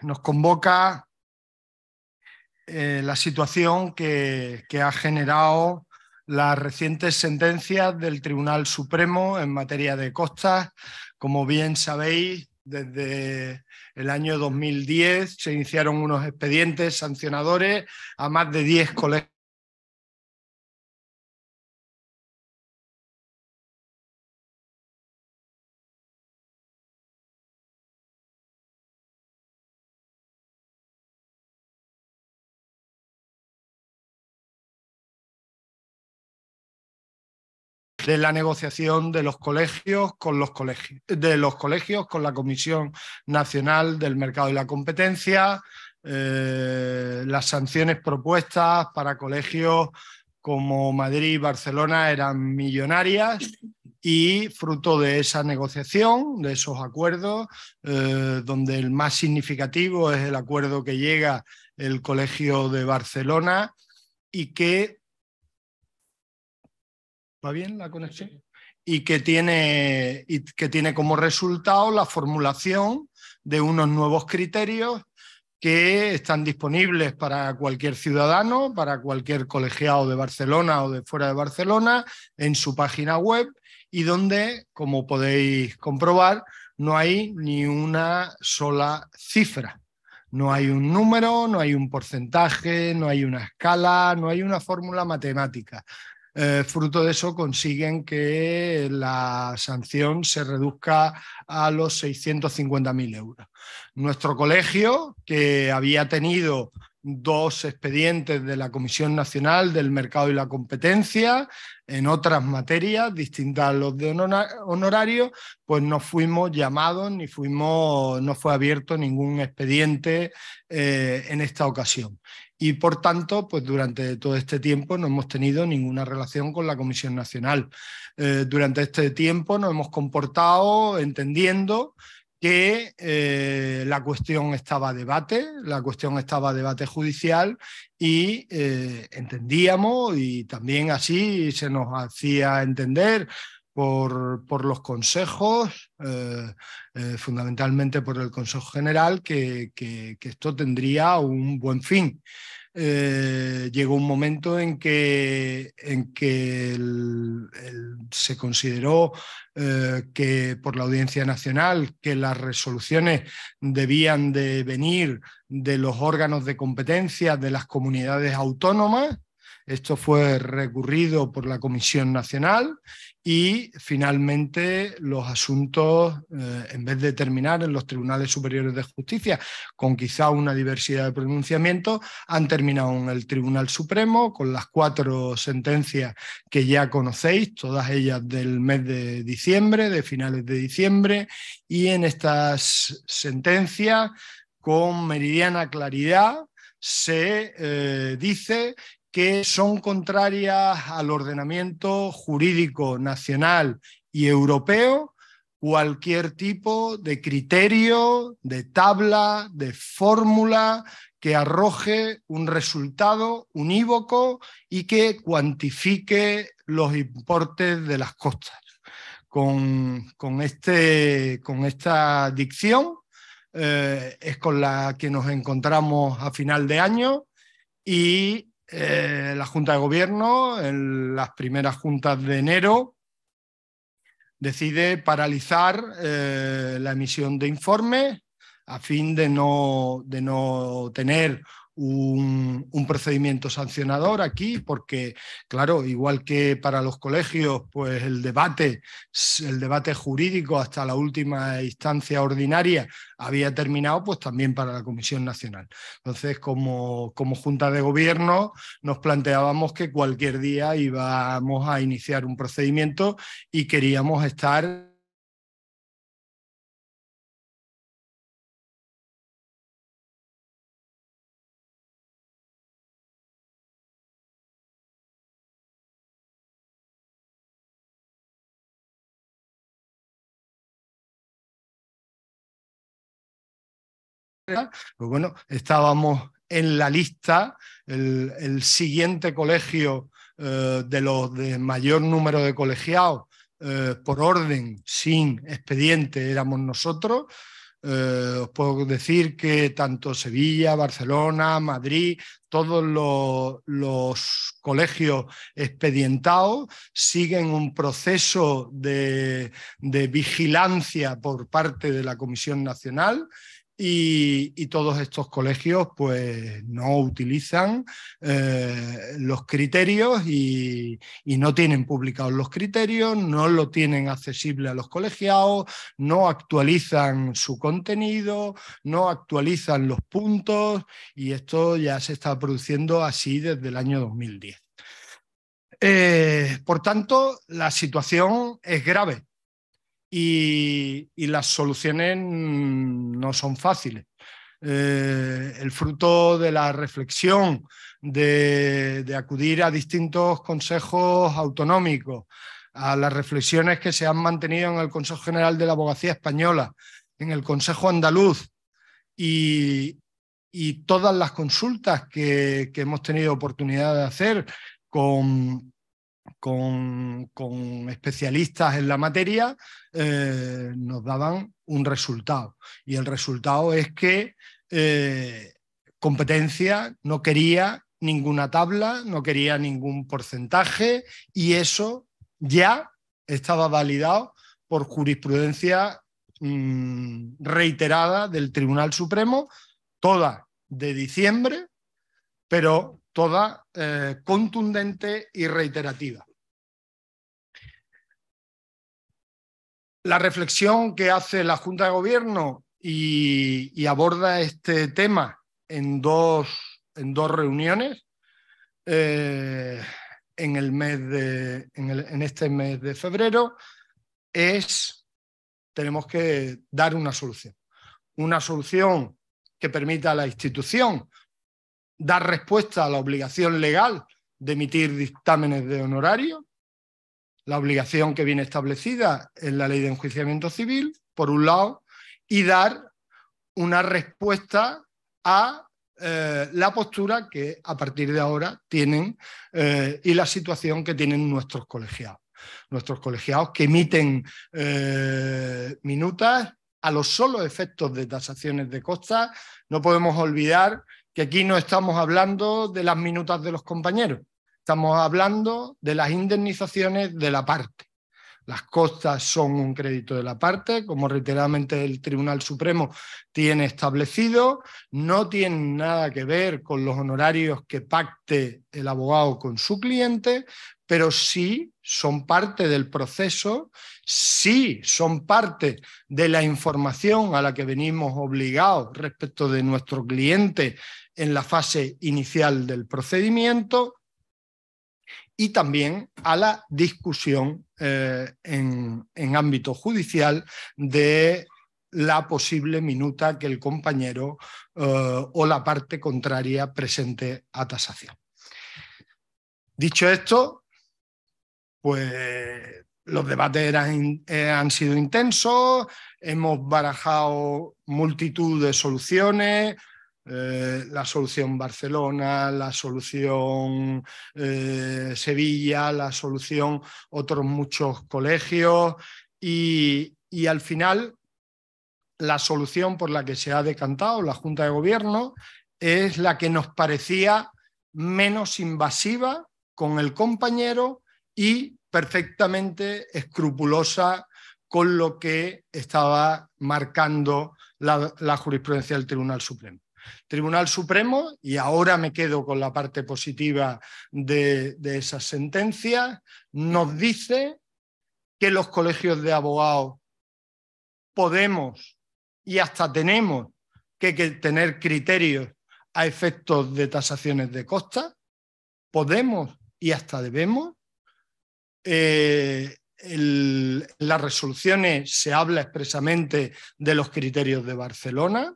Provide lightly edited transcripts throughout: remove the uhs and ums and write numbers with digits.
nos convoca la situación que ha generado las recientes sentencias del Tribunal Supremo en materia de costas. Como bien sabéis, desde el año 2010 se iniciaron unos expedientes sancionadores a más de 10 colegios de la negociación de los colegios con los colegios, con la Comisión Nacional del Mercado y la Competencia. Las sanciones propuestas para colegios como Madrid y Barcelona eran millonarias y fruto de esa negociación, de esos acuerdos, donde el más significativo es el acuerdo que llega el Colegio de Barcelona y que... ¿Va bien la conexión? Y que tiene como resultado la formulación de unos nuevos criterios que están disponibles para cualquier ciudadano, para cualquier colegiado de Barcelona o de fuera de Barcelona, en su página web, y donde, como podéis comprobar, no hay ni una sola cifra. No hay un número, no hay un porcentaje, no hay una escala, no hay una fórmula matemática. Fruto de eso consiguen que la sanción se reduzca a los 650.000 euros. Nuestro colegio, que había tenido 2 expedientes de la Comisión Nacional del Mercado y la Competencia en otras materias distintas a los de honorarios, pues no fuimos llamados ni no fue abierto ningún expediente en esta ocasión. Y por tanto, pues durante todo este tiempo no hemos tenido ninguna relación con la Comisión Nacional. Durante este tiempo nos hemos comportado entendiendo que la cuestión estaba a debate judicial y entendíamos, y también así se nos hacía entender por los consejos, fundamentalmente por el Consejo General, que esto tendría un buen fin. Llegó un momento en que se consideró que por la Audiencia Nacional que las resoluciones debían de venir de los órganos de competencia de las comunidades autónomas. Esto fue recurrido por la Comisión Nacional y finalmente los asuntos, en vez de terminar en los Tribunales Superiores de Justicia, con quizá una diversidad de pronunciamientos, han terminado en el Tribunal Supremo con las 4 sentencias que ya conocéis, todas ellas del mes de diciembre, de finales de diciembre, y en estas sentencias, con meridiana claridad, se dice que son contrarias al ordenamiento jurídico nacional y europeo cualquier tipo de criterio, de tabla, de fórmula que arroje un resultado unívoco y que cuantifique los importes de las costas. Con esta dicción es con la que nos encontramos a final de año y la Junta de Gobierno, en las primeras juntas de enero, decide paralizar la emisión de informes a fin de no tener un procedimiento sancionador aquí, porque, claro, igual que para los colegios, pues el debate jurídico hasta la última instancia ordinaria había terminado, pues también para la Comisión Nacional. Entonces, como Junta de Gobierno, nos planteábamos que cualquier día íbamos a iniciar un procedimiento y queríamos estar pues bueno, estábamos en la lista, el siguiente colegio de los de mayor número de colegiados por orden, sin expediente, éramos nosotros. Os puedo decir que tanto Sevilla, Barcelona, Madrid, todos los colegios expedientados siguen un proceso de vigilancia por parte de la Comisión Nacional. Y todos estos colegios pues no utilizan los criterios y no tienen publicados los criterios, no lo tienen accesible a los colegiados, no actualizan su contenido, no actualizan los puntos, y esto ya se está produciendo así desde el año 2010. Por tanto, la situación es grave. Y las soluciones no son fáciles. El fruto de la reflexión, de acudir a distintos consejos autonómicos, a las reflexiones que se han mantenido en el Consejo General de la Abogacía Española, en el Consejo Andaluz y todas las consultas que hemos tenido oportunidad de hacer con especialistas en la materia, nos daban un resultado. Y el resultado es que competencia no quería ninguna tabla, no quería ningún porcentaje, y eso ya estaba validado por jurisprudencia reiterada del Tribunal Supremo, toda de diciembre, pero toda contundente y reiterativa. La reflexión que hace la Junta de Gobierno y aborda este tema en dos reuniones en este mes de febrero es: tenemos que dar una solución que permita a la institución dar respuesta a la obligación legal de emitir dictámenes de honorario, la obligación que viene establecida en la Ley de Enjuiciamiento Civil, por un lado, y dar una respuesta a la postura que a partir de ahora tienen y la situación que tienen nuestros colegiados. Nuestros colegiados que emiten minutas a los solos efectos de tasaciones de costas. No podemos olvidar que aquí no estamos hablando de las minutas de los compañeros, estamos hablando de las indemnizaciones de la parte. Las costas son un crédito de la parte, como reiteradamente el Tribunal Supremo tiene establecido, no tienen nada que ver con los honorarios que pacte el abogado con su cliente, pero sí son parte del proceso, sí son parte de la información a la que venimos obligados respecto de nuestro cliente en la fase inicial del procedimiento, y también a la discusión en ámbito judicial de la posible minuta que el compañero o la parte contraria presente a tasación. Dicho esto, pues los debates han sido intensos, hemos barajado multitud de soluciones, la solución Barcelona, la solución Sevilla, la solución otros muchos colegios, y al final la solución por la que se ha decantado la Junta de Gobierno es la que nos parecía menos invasiva con el compañero y perfectamente escrupulosa con lo que estaba marcando la jurisprudencia del Tribunal Supremo. Tribunal Supremo, y ahora me quedo con la parte positiva de esas sentencias, nos dice que los colegios de abogados podemos y hasta tenemos que tener criterios a efectos de tasaciones de costas, podemos y hasta debemos. En las resoluciones se habla expresamente de los criterios de Barcelona.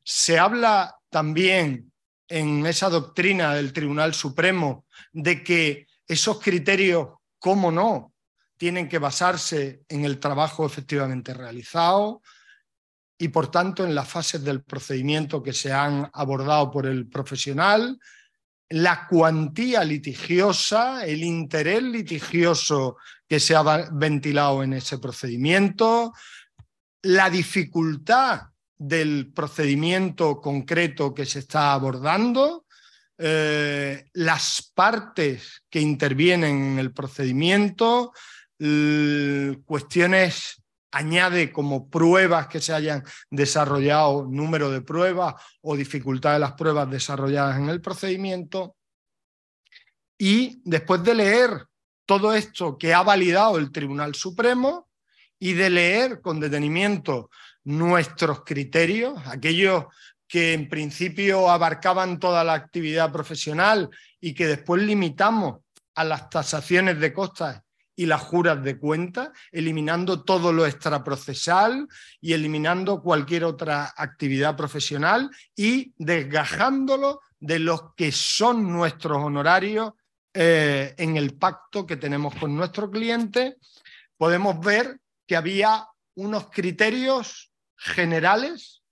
Se habla también en esa doctrina del Tribunal Supremo de que esos criterios, cómo no, tienen que basarse en el trabajo efectivamente realizado y, por tanto, en las fases del procedimiento que se han abordado por el profesional, la cuantía litigiosa, el interés litigioso que se ha ventilado en ese procedimiento, la dificultad del procedimiento concreto que se está abordando, las partes que intervienen en el procedimiento, cuestiones, añade como pruebas que se hayan desarrollado, número de pruebas o dificultad de las pruebas desarrolladas en el procedimiento. Y después de leer todo esto que ha validado el Tribunal Supremo y de leer con detenimiento nuestros criterios, aquellos que en principio abarcaban toda la actividad profesional y que después limitamos a las tasaciones de costas y las juras de cuentas, eliminando todo lo extraprocesal y eliminando cualquier otra actividad profesional y desgajándolo de los que son nuestros honorarios en el pacto que tenemos con nuestro cliente. Podemos ver que había unos criterios generales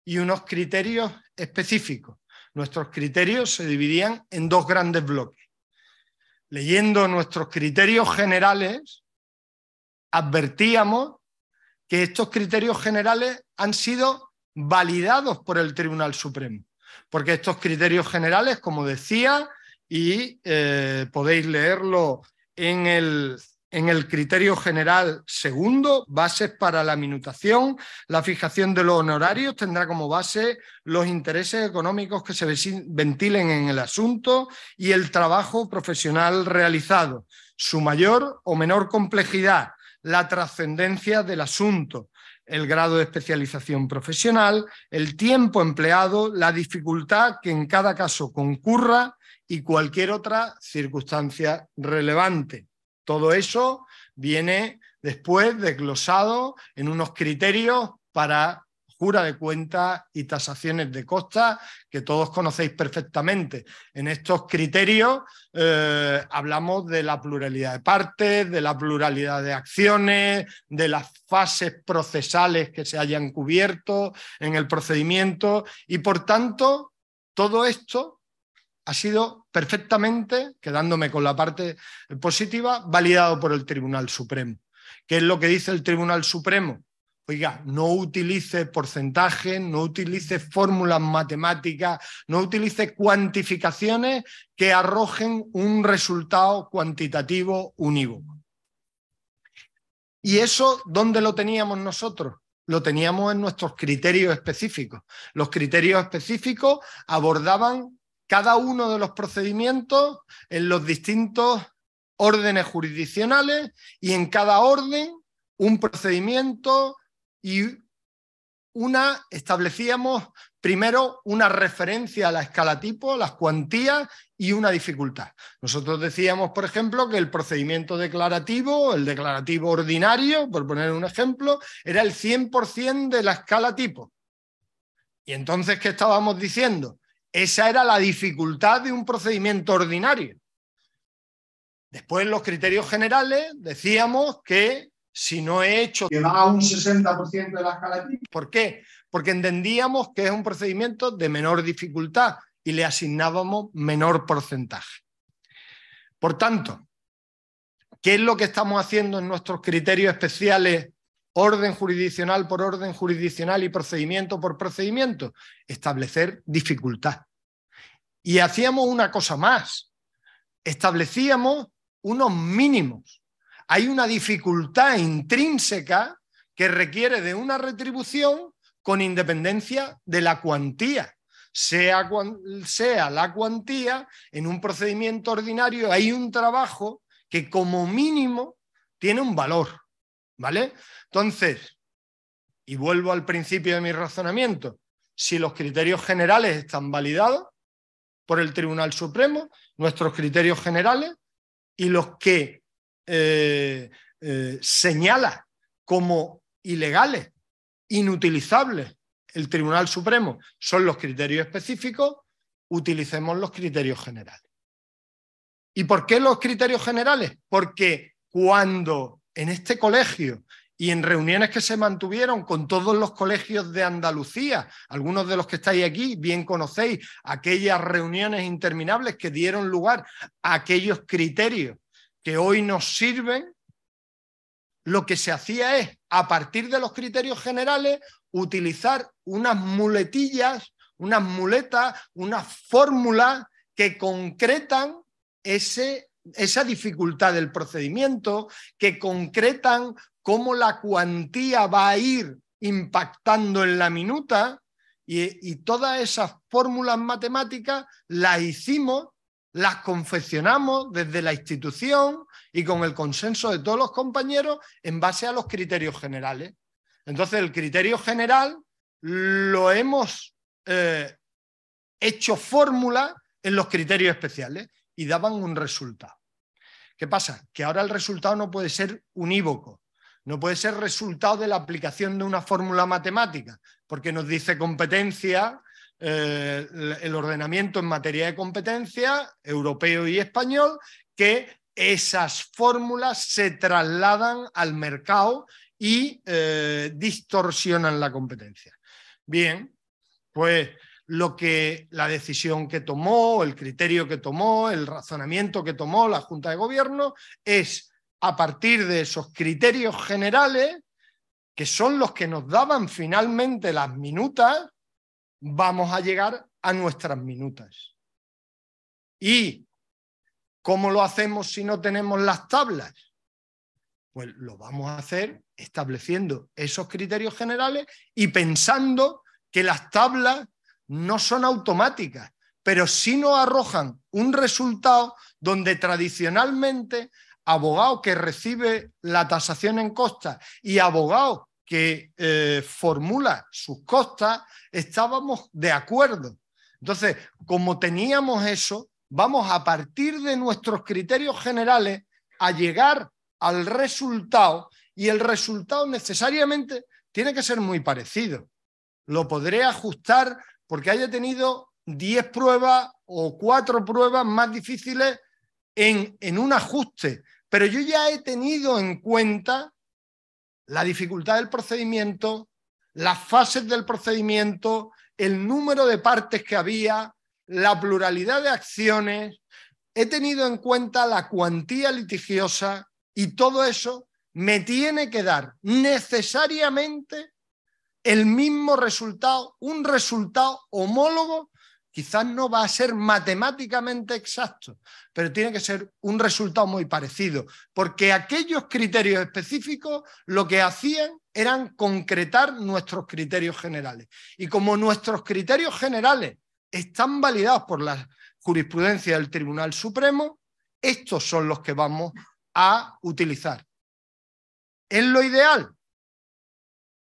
y unos criterios específicos. Nuestros criterios se dividían en dos grandes bloques. Leyendo nuestros criterios generales, advertíamos que estos criterios generales han sido validados por el Tribunal Supremo, porque estos criterios generales, como decía, y podéis leerlo en el criterio general segundo, bases para la minutación, la fijación de los honorarios tendrá como base los intereses económicos que se ventilen en el asunto y el trabajo profesional realizado, su mayor o menor complejidad, la trascendencia del asunto, el grado de especialización profesional, el tiempo empleado, la dificultad que en cada caso concurra y cualquier otra circunstancia relevante. Todo eso viene después desglosado en unos criterios para jura de cuentas y tasaciones de costas que todos conocéis perfectamente. En estos criterios hablamos de la pluralidad de partes, de la pluralidad de acciones, de las fases procesales que se hayan cubierto en el procedimiento y, por tanto, todo esto ha sido perfectamente, quedándome con la parte positiva, validado por el Tribunal Supremo. ¿Qué es lo que dice el Tribunal Supremo? Oiga, no utilice porcentajes, no utilice fórmulas matemáticas, no utilice cuantificaciones que arrojen un resultado cuantitativo unívoco. ¿Y eso dónde lo teníamos nosotros? Lo teníamos en nuestros criterios específicos. Los criterios específicos abordaban cada uno de los procedimientos en los distintos órdenes jurisdiccionales y en cada orden un procedimiento y establecíamos primero una referencia a la escala tipo, las cuantías y una dificultad. Nosotros decíamos, por ejemplo, que el procedimiento declarativo, el declarativo ordinario, por poner un ejemplo, era el 100% de la escala tipo. Y entonces, ¿qué estábamos diciendo? Esa era la dificultad de un procedimiento ordinario. Después, en los criterios generales, decíamos que si no he hecho que va a un 60% de la escala tipo. ¿Por qué? Porque entendíamos que es un procedimiento de menor dificultad y le asignábamos menor porcentaje. Por tanto, ¿qué es lo que estamos haciendo en nuestros criterios especiales, orden jurisdiccional por orden jurisdiccional y procedimiento por procedimiento? Establecer dificultad. Y hacíamos una cosa más, establecíamos unos mínimos. Hay una dificultad intrínseca que requiere de una retribución con independencia de la cuantía. Sea la cuantía, en un procedimiento ordinario hay un trabajo que como mínimo tiene un valor, ¿vale? Entonces, y vuelvo al principio de mi razonamiento, si los criterios generales están validados por el Tribunal Supremo, nuestros criterios generales, y los que señala como ilegales, inutilizables el Tribunal Supremo son los criterios específicos, utilicemos los criterios generales. ¿Y por qué los criterios generales? Porque cuando en este colegio y en reuniones que se mantuvieron con todos los colegios de Andalucía, algunos de los que estáis aquí bien conocéis aquellas reuniones interminables que dieron lugar a aquellos criterios que hoy nos sirven, lo que se hacía es, a partir de los criterios generales, utilizar unas muletillas, unas muletas, unas fórmulas que concretan esa dificultad del procedimiento, que concretan cómo la cuantía va a ir impactando en la minuta, y todas esas fórmulas matemáticas las hicimos, las confeccionamos desde la institución y con el consenso de todos los compañeros en base a los criterios generales. Entonces, el criterio general lo hemos hecho fórmula en los criterios especiales y daban un resultado. ¿Qué pasa? Que ahora el resultado no puede ser unívoco, no puede ser resultado de la aplicación de una fórmula matemática, porque nos dice competencia, el ordenamiento en materia de competencia, europeo y español, que esas fórmulas se trasladan al mercado y distorsionan la competencia. Bien, pues la decisión que tomó, el criterio que tomó, el razonamiento que tomó la Junta de Gobierno es, a partir de esos criterios generales, que son los que nos daban finalmente las minutas, vamos a llegar a nuestras minutas. ¿Y cómo lo hacemos si no tenemos las tablas? Pues lo vamos a hacer estableciendo esos criterios generales y pensando que las tablas no son automáticas, pero sí nos arrojan un resultado donde tradicionalmente abogado que recibe la tasación en costas y abogado que formula sus costas, estábamos de acuerdo. Entonces, como teníamos eso, vamos a partir de nuestros criterios generales a llegar al resultado, y el resultado necesariamente tiene que ser muy parecido. Lo podré ajustar porque haya tenido 10 pruebas o 4 pruebas más difíciles en un ajuste, pero yo ya he tenido en cuenta la dificultad del procedimiento, las fases del procedimiento, el número de partes que había, la pluralidad de acciones, he tenido en cuenta la cuantía litigiosa, y todo eso me tiene que dar necesariamente el mismo resultado, un resultado homólogo. Quizás no va a ser matemáticamente exacto, pero tiene que ser un resultado muy parecido, porque aquellos criterios específicos lo que hacían eran concretar nuestros criterios generales. Y como nuestros criterios generales están validados por la jurisprudencia del Tribunal Supremo, estos son los que vamos a utilizar. ¿Es lo ideal?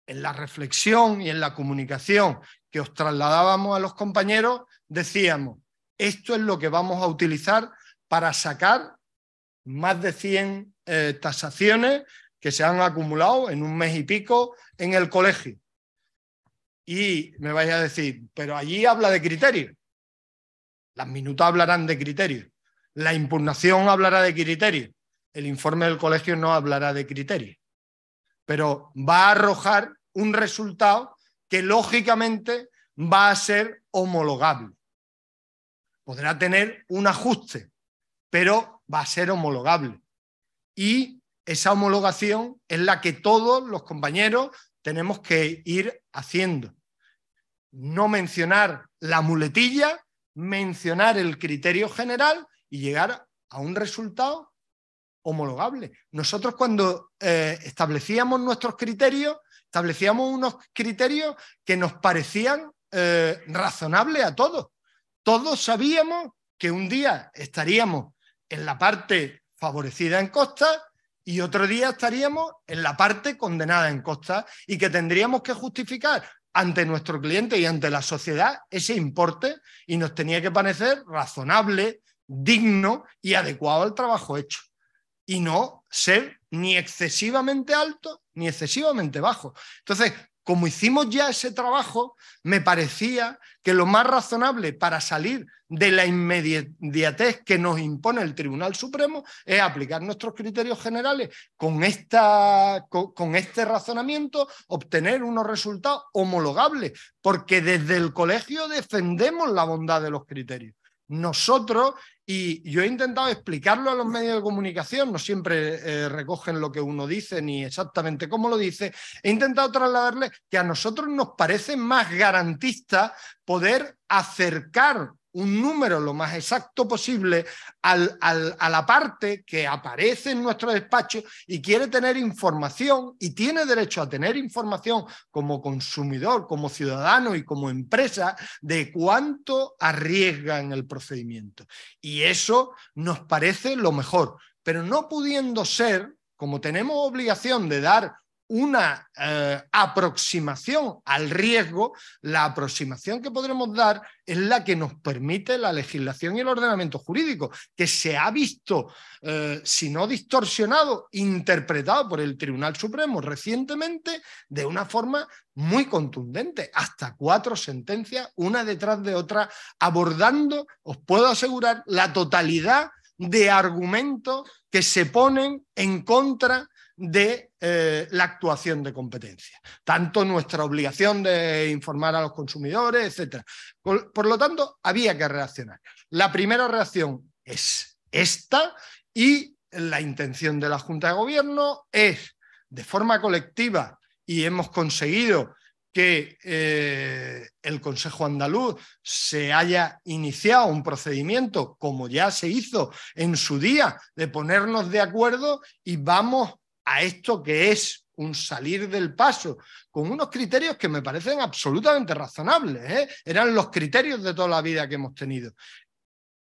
En la reflexión y en la comunicación que os trasladábamos a los compañeros, decíamos, esto es lo que vamos a utilizar para sacar más de 100 tasaciones que se han acumulado en un mes y pico en el colegio. Y me vais a decir, pero allí habla de criterios. Las minutas hablarán de criterios. La impugnación hablará de criterios. El informe del colegio no hablará de criterios. Pero va a arrojar un resultado que lógicamente va a ser homologable. Podrá tener un ajuste, pero va a ser homologable. Y esa homologación es la que todos los compañeros tenemos que ir haciendo. No mencionar la muletilla, mencionar el criterio general y llegar a un resultado homologable. Nosotros cuando establecíamos nuestros criterios, establecíamos unos criterios que nos parecían razonables a todos. Todos sabíamos que un día estaríamos en la parte favorecida en costas y otro día estaríamos en la parte condenada en costas, y que tendríamos que justificar ante nuestro cliente y ante la sociedad ese importe, y nos tenía que parecer razonable, digno y adecuado al trabajo hecho, y no ser ni excesivamente alto ni excesivamente bajo. Entonces, como hicimos ya ese trabajo, me parecía que lo más razonable para salir de la inmediatez que nos impone el Tribunal Supremo es aplicar nuestros criterios generales con este razonamiento, obtener unos resultados homologables, porque desde el colegio defendemos la bondad de los criterios. nosotros, y yo he intentado explicarlo a los medios de comunicación, no siempre recogen lo que uno dice ni exactamente cómo lo dice, he intentado trasladarles que a nosotros nos parece más garantista poder acercar un número lo más exacto posible a la parte que aparece en nuestro despacho y quiere tener información y tiene derecho a tener información como consumidor, como ciudadano y como empresa de cuánto arriesga en el procedimiento. Y eso nos parece lo mejor, pero no pudiendo ser, como tenemos obligación de dar una aproximación al riesgo, la aproximación que podremos dar es la que nos permite la legislación y el ordenamiento jurídico, que se ha visto, si no distorsionado, interpretado por el Tribunal Supremo recientemente de una forma muy contundente, hasta 4 sentencias, una detrás de otra, abordando, os puedo asegurar, la totalidad de argumentos que se ponen en contra de la actuación de competencia, tanto nuestra obligación de informar a los consumidores, etc. Por lo tanto, había que reaccionar. La primera reacción es esta y la intención de la Junta de Gobierno es, de forma colectiva, y hemos conseguido que el Consejo Andaluz se haya iniciado un procedimiento, como ya se hizo en su día, de ponernos de acuerdo y vamos a esto que es un salir del paso con unos criterios que me parecen absolutamente razonables, ¿eh? Eran los criterios de toda la vida que hemos tenido.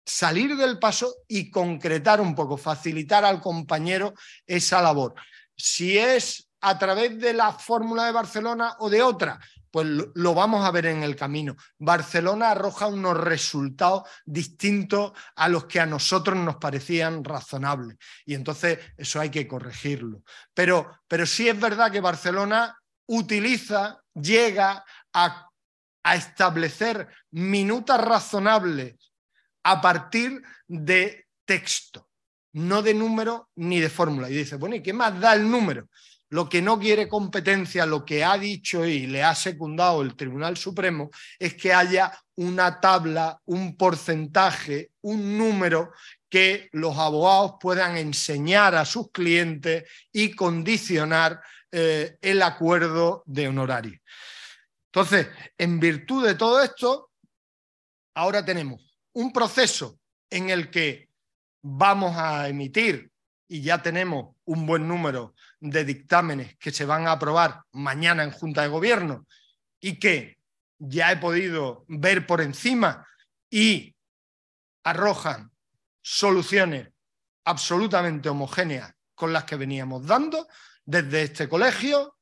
Salir del paso y concretar un poco, facilitar al compañero esa labor. Si es a través de la fórmula de Barcelona o de otra, pues lo vamos a ver en el camino. Barcelona arroja unos resultados distintos a los que a nosotros nos parecían razonables. Y entonces eso hay que corregirlo. Pero sí es verdad que Barcelona llega a establecer minutas razonables a partir de texto, no de número ni de fórmula. Y dice, bueno, ¿y qué más da el número? Lo que no quiere competencia, lo que ha dicho y le ha secundado el Tribunal Supremo es que haya una tabla, un porcentaje, un número que los abogados puedan enseñar a sus clientes y condicionar el acuerdo de honorario. Entonces, en virtud de todo esto, ahora tenemos un proceso en el que vamos a emitir, y ya tenemos un buen número de dictámenes que se van a aprobar mañana en Junta de Gobierno y que ya he podido ver por encima y arrojan soluciones absolutamente homogéneas con las que veníamos dando desde este colegio.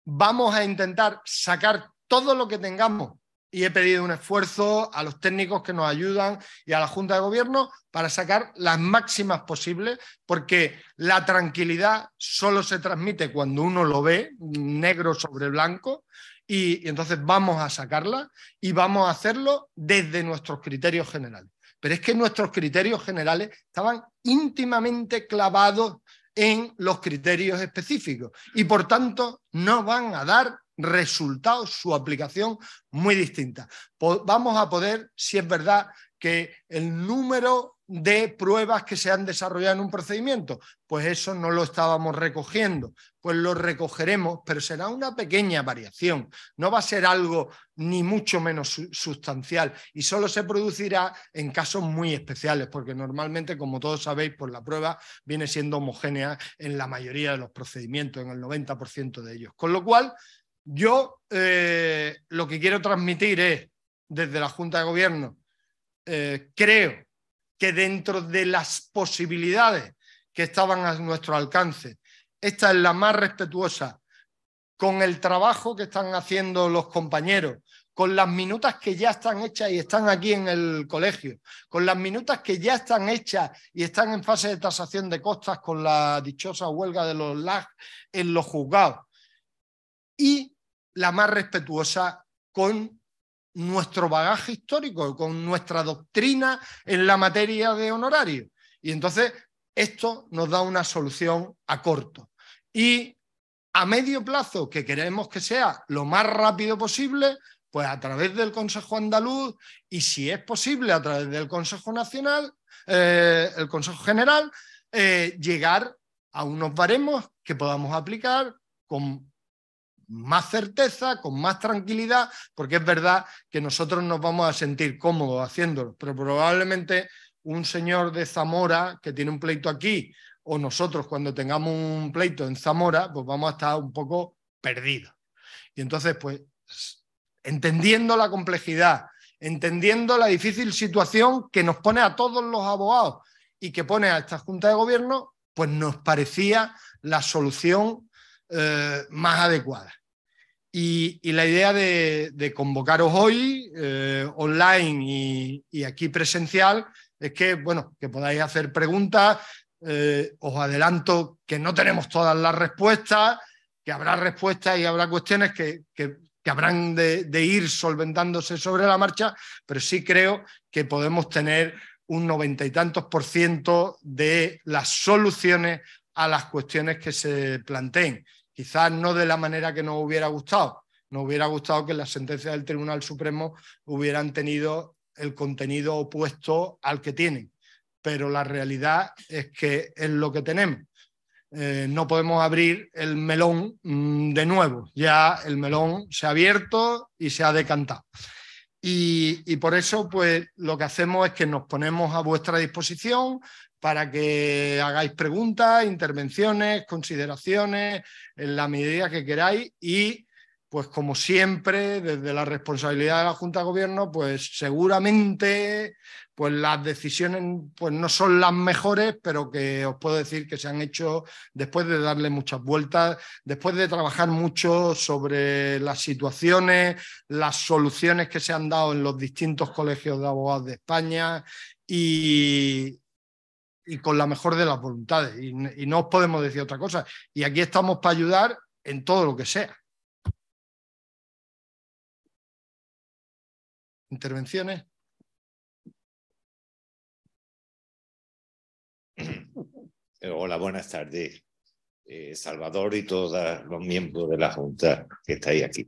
Vamos a intentar sacar todo lo que tengamos y he pedido un esfuerzo a los técnicos que nos ayudan y a la Junta de Gobierno para sacar las máximas posibles, porque la tranquilidad solo se transmite cuando uno lo ve negro sobre blanco y entonces vamos a sacarla y vamos a hacerlo desde nuestros criterios generales. Pero es que nuestros criterios generales estaban íntimamente clavados en los criterios específicos y por tanto no van a dar resultados, su aplicación muy distinta. Vamos a poder, si es verdad que el número de pruebas que se han desarrollado en un procedimiento, pues eso no lo estábamos recogiendo, pues lo recogeremos, pero será una pequeña variación, no va a ser algo ni mucho menos sustancial y solo se producirá en casos muy especiales, porque normalmente, como todos sabéis, pues la prueba viene siendo homogénea en la mayoría de los procedimientos, en el 90% de ellos, con lo cual yo lo que quiero transmitir es, desde la Junta de Gobierno, creo que dentro de las posibilidades que estaban a nuestro alcance, esta es la más respetuosa con el trabajo que están haciendo los compañeros, con las minutas que ya están hechas y están aquí en el colegio, con las minutas que ya están hechas y están en fase de tasación de costas con la dichosa huelga de los LAG en los juzgados. Y la más respetuosa con nuestro bagaje histórico, con nuestra doctrina en la materia de honorario. Y entonces esto nos da una solución a corto. Y a medio plazo, que queremos que sea lo más rápido posible, pues a través del Consejo Andaluz y, si es posible, a través del Consejo Nacional, el Consejo General, llegar a unos baremos que podamos aplicar con más certeza, con más tranquilidad, porque es verdad que nosotros nos vamos a sentir cómodos haciéndolo, pero probablemente un señor de Zamora que tiene un pleito aquí, o nosotros cuando tengamos un pleito en Zamora, pues vamos a estar un poco perdidos. Y entonces, pues, entendiendo la complejidad, entendiendo la difícil situación que nos pone a todos los abogados y que pone a esta Junta de Gobierno, pues nos parecía la solución más adecuada. Y la idea de convocaros hoy, online y aquí presencial, es que, bueno, que podáis hacer preguntas. Os adelanto que no tenemos todas las respuestas, que habrá respuestas y habrá cuestiones que habrán de ir solventándose sobre la marcha, pero sí creo que podemos tener un 90 y tantos % de las soluciones a las cuestiones que se planteen. Quizás no de la manera que nos hubiera gustado. Nos hubiera gustado que las sentencias del Tribunal Supremo hubieran tenido el contenido opuesto al que tienen, pero la realidad es que es lo que tenemos. No podemos abrir el melón de nuevo. Ya el melón se ha abierto y se ha decantado. Y por eso, pues, lo que hacemos es que nos ponemos a vuestra disposición para que hagáis preguntas, intervenciones, consideraciones, en la medida que queráis. Y, pues, como siempre, desde la responsabilidad de la Junta de Gobierno, pues seguramente pues las decisiones pues no son las mejores, pero que os puedo decir que se han hecho después de darle muchas vueltas, después de trabajar mucho sobre las situaciones, las soluciones que se han dado en los distintos colegios de abogados de España y con la mejor de las voluntades. Y no os podemos decir otra cosa. Y aquí estamos para ayudar en todo lo que sea. ¿Intervenciones? Hola, buenas tardes, Salvador y todos los miembros de la Junta que estáis aquí.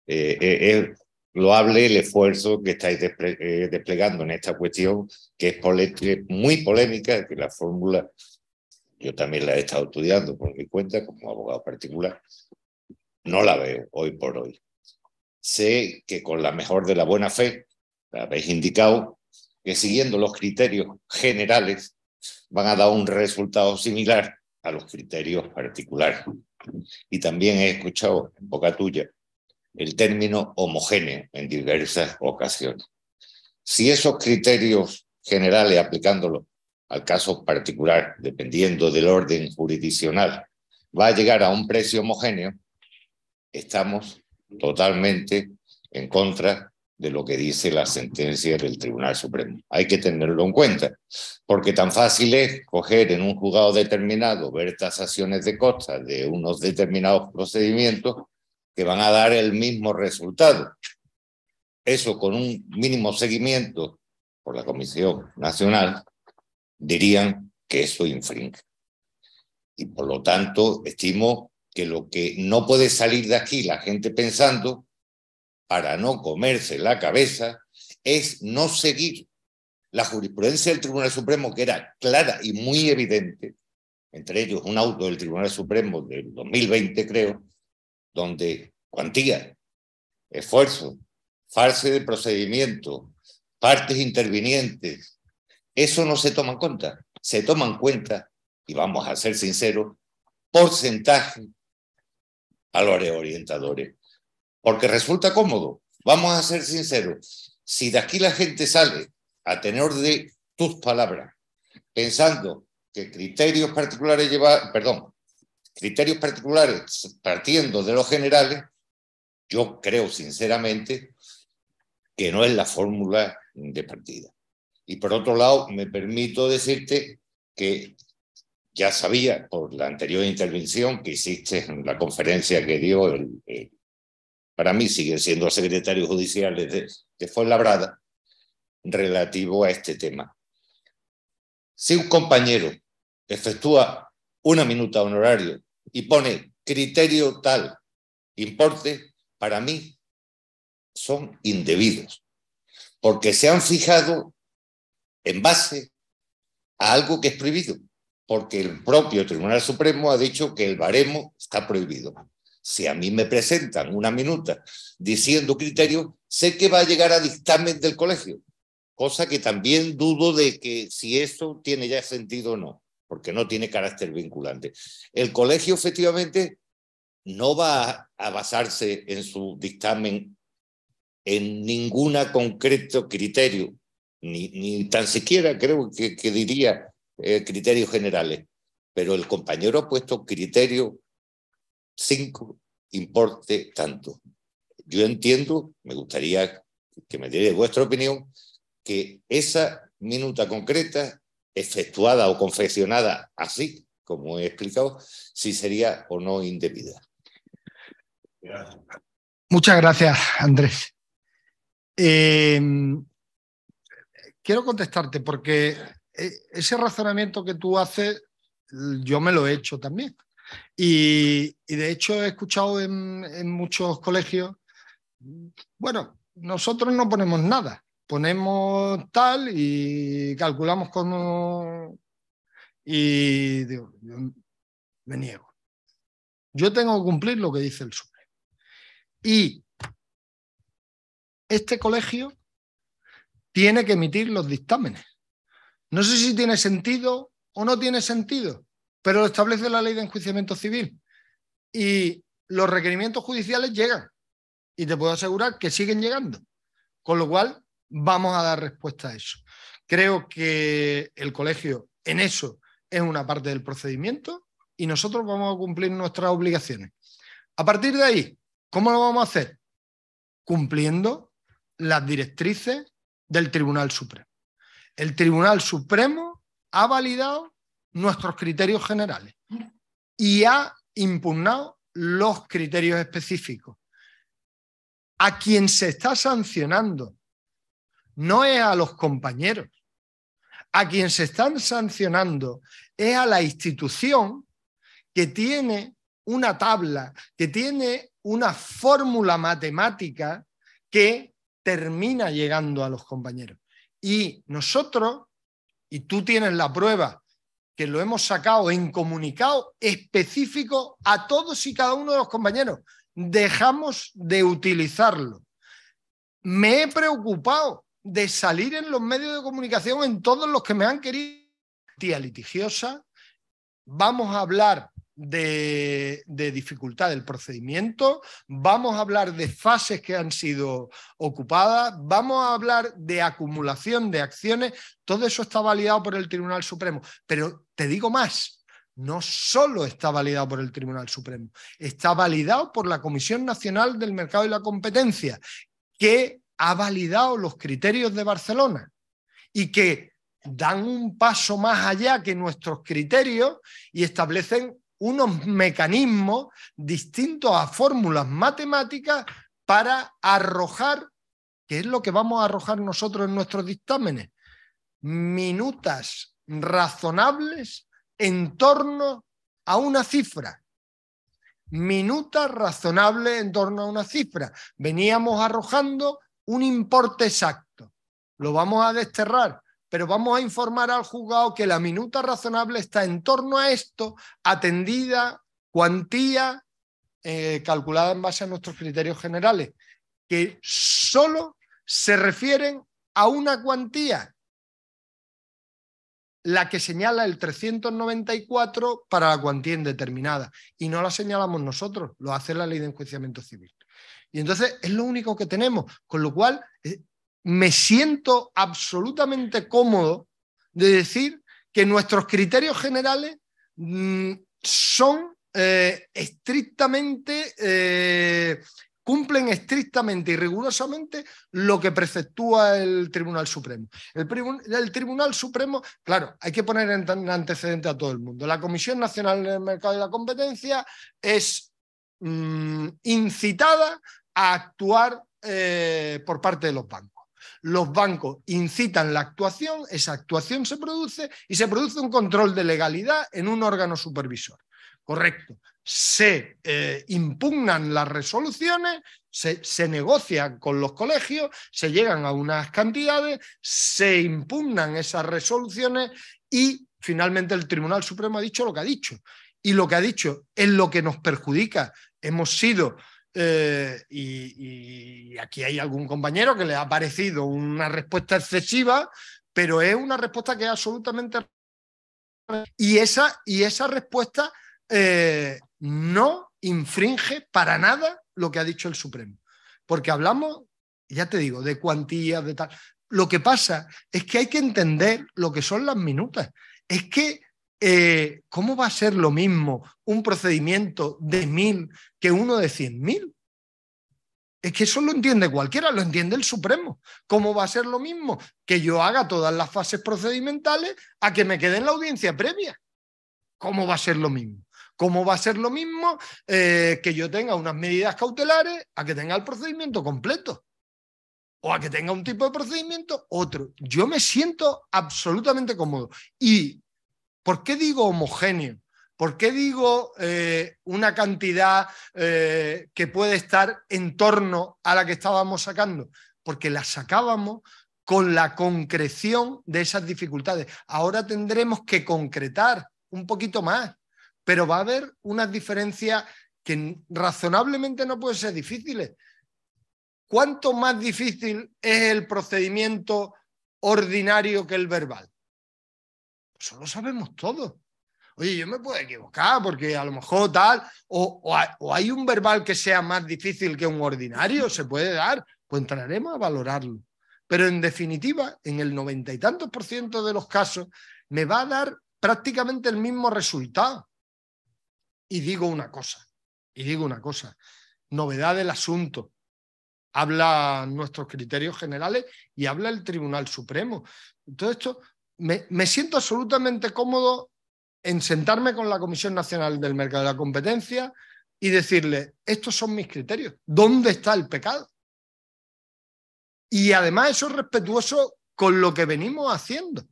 Es loable el esfuerzo que estáis desplegando en esta cuestión, que es muy polémica, que la fórmula yo también la he estado estudiando por mi cuenta como abogado particular. No la veo hoy por hoy. Sé que con la mejor de la buena fe, la habéis indicado, que siguiendo los criterios generales van a dar un resultado similar a los criterios particulares. Y también he escuchado en boca tuya el término homogéneo en diversas ocasiones. Si esos criterios generales, aplicándolos al caso particular, dependiendo del orden jurisdiccional, va a llegar a un precio homogéneo, estamos totalmente en contra de lo que dice la sentencia del Tribunal Supremo. Hay que tenerlo en cuenta, porque tan fácil es coger en un juzgado determinado, ver tasaciones de costas de unos determinados procedimientos que van a dar el mismo resultado. Eso, con un mínimo seguimiento por la Comisión Nacional, dirían que eso infringe. Y por lo tanto, estimo que lo que no puede salir de aquí la gente pensando, para no comerse la cabeza, es no seguir la jurisprudencia del Tribunal Supremo, que era clara y muy evidente, entre ellos un auto del Tribunal Supremo del 2020, creo, donde cuantía, esfuerzo, fase de procedimiento, partes intervinientes, eso no se toma en cuenta. Se toma en cuenta, y vamos a ser sinceros, porcentaje a los orientadores. Porque resulta cómodo. Vamos a ser sinceros. Si de aquí la gente sale a tenor de tus palabras, pensando que criterios particulares criterios particulares partiendo de los generales, yo creo sinceramente que no es la fórmula de partida. Y por otro lado, me permito decirte que ya sabía por la anterior intervención que hiciste en la conferencia que dio para mí sigue siendo secretario judicial de Fuenlabrada, relativo a este tema. Si un compañero efectúa una minuta honorario y pone criterio tal, importe, para mí son indebidos, porque se han fijado en base a algo que es prohibido, porque el propio Tribunal Supremo ha dicho que el baremo está prohibido. Si a mí me presentan una minuta diciendo criterios, sé que va a llegar a dictamen del colegio, cosa que también dudo de que si eso tiene ya sentido o no, porque no tiene carácter vinculante. El colegio efectivamente no va a basarse en su dictamen en ningún concreto criterio, ni tan siquiera creo que diría criterios generales, pero el compañero ha puesto criterio 5, importe tanto. Yo entiendo, me gustaría que me diera vuestra opinión, que esa minuta concreta, efectuada o confeccionada así, como he explicado, si sería o no indebida. Muchas gracias, Andrés. Quiero contestarte porque ese razonamiento que tú haces, yo me lo he hecho también. Y de hecho he escuchado en muchos colegios, bueno, nosotros no ponemos nada, ponemos tal y calculamos como... Y digo, yo me niego. Yo tengo que cumplir lo que dice el Supremo. Y este colegio tiene que emitir los dictámenes. No sé si tiene sentido o no tiene sentido, pero lo establece la Ley de Enjuiciamiento Civil. Y los requerimientos judiciales llegan. Y te puedo asegurar que siguen llegando. Con lo cual, vamos a dar respuesta a eso. Creo que el colegio en eso es una parte del procedimiento y nosotros vamos a cumplir nuestras obligaciones. A partir de ahí, ¿cómo lo vamos a hacer? Cumpliendo las directrices del Tribunal Supremo. El Tribunal Supremo ha validado nuestros criterios generales y ha impugnado los criterios específicos. A quien se está sancionando no es a los compañeros. A quien se están sancionando es a la institución que tiene una tabla, que tiene una fórmula matemática que termina llegando a los compañeros. Y nosotros, y tú tienes la prueba, que lo hemos sacado en comunicado específico a todos y cada uno de los compañeros, dejamos de utilizarlo. Me he preocupado de salir en los medios de comunicación en todos los que me han querido. Tía litigiosa, vamos a hablar de dificultad del procedimiento, vamos a hablar de fases que han sido ocupadas, vamos a hablar de acumulación de acciones, todo eso está validado por el Tribunal Supremo. Pero te digo más, no solo está validado por el Tribunal Supremo, está validado por la Comisión Nacional del Mercado y la Competencia, que ha validado los criterios de Barcelona y que dan un paso más allá que nuestros criterios y establecen unos mecanismos distintos a fórmulas matemáticas para arrojar, ¿qué es lo que vamos a arrojar nosotros en nuestros dictámenes? Minutas razonables en torno a una cifra. Minutas razonables en torno a una cifra. Veníamos arrojando un importe exacto. Lo vamos a desterrar, pero vamos a informar al juzgado que la minuta razonable está en torno a esto, atendida, cuantía, calculada en base a nuestros criterios generales, que solo se refieren a una cuantía, la que señala el 394 para la cuantía indeterminada, y no la señalamos nosotros, lo hace la Ley de Enjuiciamiento Civil. Y entonces es lo único que tenemos, con lo cual me siento absolutamente cómodo de decir que nuestros criterios generales son estrictamente, cumplen estrictamente y rigurosamente lo que preceptúa el Tribunal Supremo. El Tribunal Supremo, claro, hay que poner en antecedente a todo el mundo. La Comisión Nacional del Mercado y la Competencia es incitada a actuar por parte de los bancos. Los bancos incitan la actuación, esa actuación se produce y se produce un control de legalidad en un órgano supervisor. correcto. Se impugnan las resoluciones, se negocian con los colegios, se llegan a unas cantidades, se impugnan esas resoluciones y finalmente el Tribunal Supremo ha dicho lo que ha dicho. Y lo que ha dicho es lo que nos perjudica. Hemos sido, y aquí hay algún compañero que le ha parecido una respuesta excesiva, pero es una respuesta que es absolutamente... Y esa respuesta no infringe para nada lo que ha dicho el Supremo. Porque hablamos, ya te digo, de cuantías, de tal. Lo que pasa es que hay que entender lo que son las minutas. Es que, ¿cómo va a ser lo mismo un procedimiento de 1000 que uno de 100.000? Es que eso lo entiende cualquiera, lo entiende el Supremo. ¿Cómo va a ser lo mismo que yo haga todas las fases procedimentales a que me quede en la audiencia previa? ¿Cómo va a ser lo mismo? ¿Cómo va a ser lo mismo que yo tenga unas medidas cautelares a que tenga el procedimiento completo? O a que tenga un tipo de procedimiento, otro. Yo me siento absolutamente cómodo. ¿Y por qué digo homogéneo? ¿Por qué digo una cantidad que puede estar en torno a la que estábamos sacando? Porque la sacábamos con la concreción de esas dificultades. Ahora tendremos que concretar un poquito más, pero va a haber unas diferencias que razonablemente no pueden ser difíciles. ¿Cuánto más difícil es el procedimiento ordinario que el verbal? Eso lo sabemos todos. Oye, yo me puedo equivocar porque a lo mejor tal, o hay un verbal que sea más difícil que un ordinario, se puede dar, pues entraremos a valorarlo. Pero en definitiva, en el 90 y tantos % de los casos, me va a dar prácticamente el mismo resultado. Y digo una cosa, novedad del asunto. Habla nuestros criterios generales y habla el Tribunal Supremo. Todo esto, me siento absolutamente cómodo en sentarme con la Comisión Nacional del Mercado de la Competencia y decirle, estos son mis criterios, ¿dónde está el pecado? Y además eso es respetuoso con lo que venimos haciendo.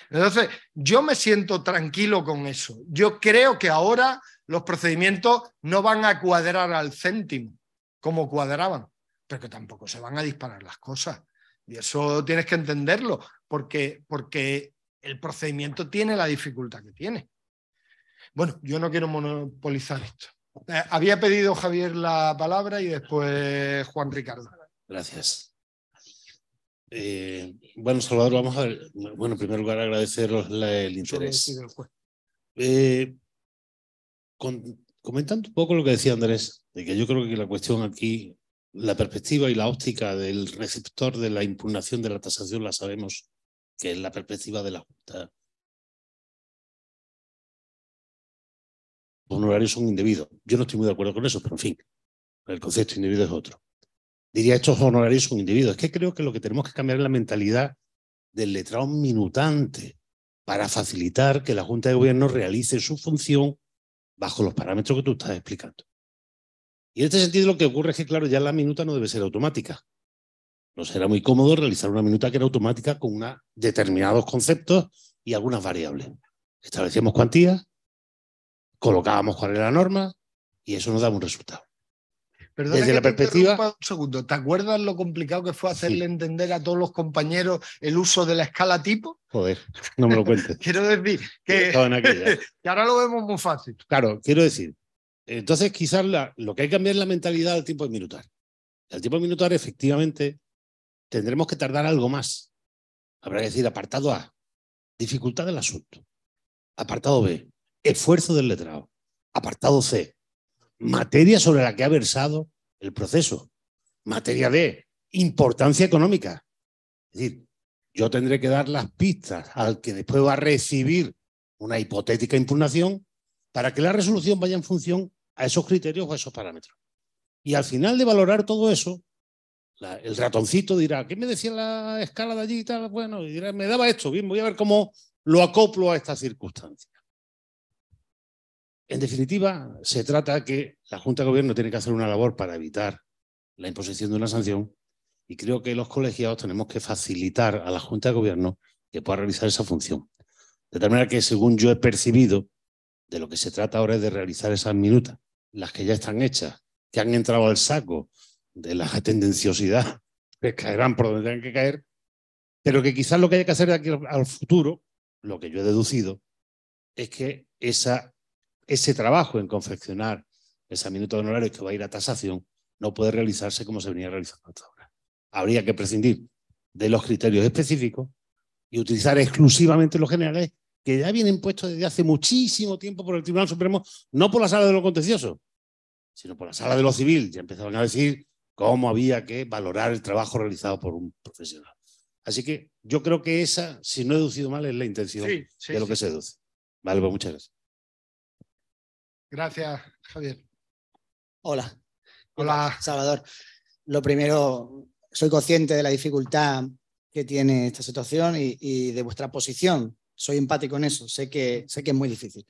Entonces, yo me siento tranquilo con eso. Yo creo que ahora los procedimientos no van a cuadrar al céntimo como cuadraban, pero que tampoco se van a disparar las cosas. Y eso tienes que entenderlo, porque el procedimiento tiene la dificultad que tiene. Bueno, yo no quiero monopolizar esto. Había pedido Javier la palabra y después Juan Ricardo. Gracias. Bueno, Salvador, vamos a ver. Bueno, en primer lugar, agradeceros el interés. Comentando un poco lo que decía Andrés, de que yo creo que la cuestión aquí, la perspectiva y la óptica del receptor de la impugnación de la tasación la sabemos, que es la perspectiva de la Junta. Los honorarios son indebidos. Yo no estoy muy de acuerdo con eso, pero en fin, el concepto indebido es otro. Diría, estos honorarios son indebidos. Es que creo que lo que tenemos que cambiar es la mentalidad del letrado minutante para facilitar que la Junta de Gobierno realice su función bajo los parámetros que tú estás explicando. Y en este sentido lo que ocurre es que, claro, ya la minuta no debe ser automática. No será muy cómodo realizar una minuta que era automática con determinados conceptos y algunas variables. Establecíamos cuantías, colocábamos cuál era la norma y eso nos daba un resultado. Perdona desde la perspectiva... Un segundo, ¿te acuerdas lo complicado que fue hacerle entender a todos los compañeros el uso de la escala tipo? Joder, no me lo cuentes. Quiero decir que ahora lo vemos muy fácil. Claro, quiero decir, entonces quizás lo que hay que cambiar es la mentalidad del tiempo de minutar. El tiempo de minutar, efectivamente, tendremos que tardar algo más. Habrá que decir apartado A, dificultad del asunto. Apartado B, esfuerzo del letrado. Apartado C, materia sobre la que ha versado el proceso. Materia D, importancia económica. Es decir, yo tendré que dar las pistas al que después va a recibir una hipotética impugnación para que la resolución vaya en función a esos criterios o a esos parámetros. Y al final de valorar todo eso, el ratoncito dirá, ¿qué me decía la escala de allí y tal? Bueno, y dirá, me daba esto, bien, voy a ver cómo lo acoplo a esta circunstancia. En definitiva, se trata de que la Junta de Gobierno tiene que hacer una labor para evitar la imposición de una sanción y creo que los colegiados tenemos que facilitar a la Junta de Gobierno que pueda realizar esa función. De tal manera que, según yo he percibido De lo que se trata ahora es de realizar esas minutas, las que ya están hechas, que han entrado al saco de la tendenciosidad, que caerán por donde tengan que caer, pero que quizás lo que hay que hacer de aquí al futuro, lo que yo he deducido, es que ese trabajo en confeccionar esa minuta de honorarios que va a ir a tasación no puede realizarse como se venía realizando hasta ahora. Habría que prescindir de los criterios específicos y utilizar exclusivamente los generales que ya vienen puestos desde hace muchísimo tiempo por el Tribunal Supremo, no por la sala de lo contencioso, sino por la sala de lo civil. Ya empezaban a decir cómo había que valorar el trabajo realizado por un profesional. Así que yo creo que esa, si no he deducido mal, es la intención de lo que se deduce. Vale, pues muchas gracias. Gracias, Javier. Hola. Hola. Salvador. Lo primero, soy consciente de la dificultad que tiene esta situación y de vuestra posición. Soy empático en eso, sé que es muy difícil.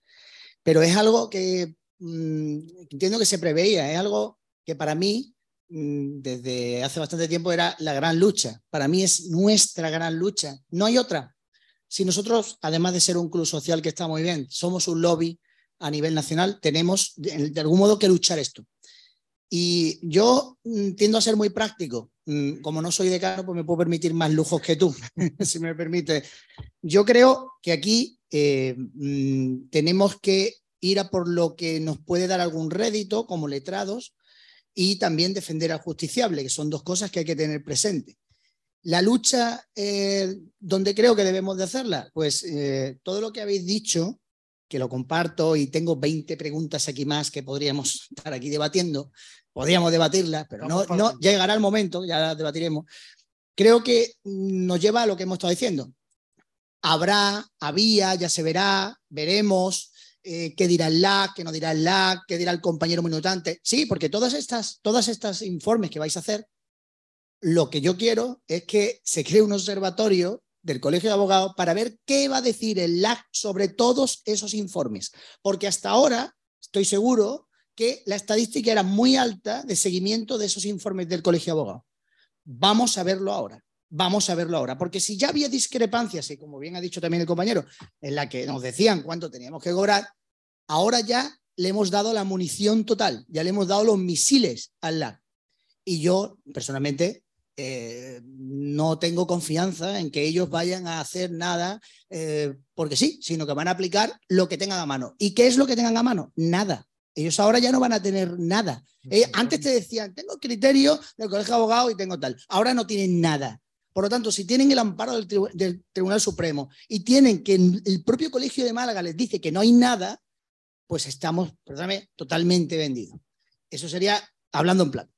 Pero es algo que entiendo que se preveía, es algo que para mí desde hace bastante tiempo era la gran lucha. Para mí es nuestra gran lucha, no hay otra. Si nosotros, además de ser un club social que está muy bien, somos un lobby a nivel nacional, tenemos de algún modo que luchar esto. Y yo tiendo a ser muy práctico. Como no soy decano, pues me puedo permitir más lujos que tú, si me permite. Yo creo que aquí tenemos que ir a por lo que nos puede dar algún rédito como letrados y también defender al justiciable, que son dos cosas que hay que tener presente. La lucha, ¿dónde creo que debemos de hacerla? Pues todo lo que habéis dicho, que lo comparto y tengo 20 preguntas aquí más que podríamos estar aquí debatiendo, podríamos debatirlas, pero no llegará el momento, ya las debatiremos. Creo que nos lleva a lo que hemos estado diciendo. Había, ya se verá, veremos, qué dirá el LAC, qué no dirá el LAC, qué dirá el compañero minutante. Sí, porque todas estas informes que vais a hacer, lo que yo quiero es que se cree un observatorio del Colegio de Abogados para ver qué va a decir el LAC sobre todos esos informes. Porque hasta ahora estoy seguro que la estadística era muy alta de seguimiento de esos informes del Colegio de Abogados. Vamos a verlo ahora. Vamos a verlo ahora, porque si ya había discrepancias, y como bien ha dicho también el compañero, en la que nos decían cuánto teníamos que cobrar, ahora ya le hemos dado la munición total, ya le hemos dado los misiles al LAC. Y yo, personalmente, no tengo confianza en que ellos vayan a hacer nada porque sí, sino que van a aplicar lo que tengan a mano. ¿Y qué es lo que tengan a mano? Nada. Ellos ahora ya no van a tener nada. Antes te decían, tengo criterio del Colegio de Abogados y tengo tal. Ahora no tienen nada. Por lo tanto, si tienen el amparo del Tribunal Supremo y tienen que el propio Colegio de Málaga les dice que no hay nada, pues estamos, perdóname, totalmente vendidos. Eso sería hablando en plata.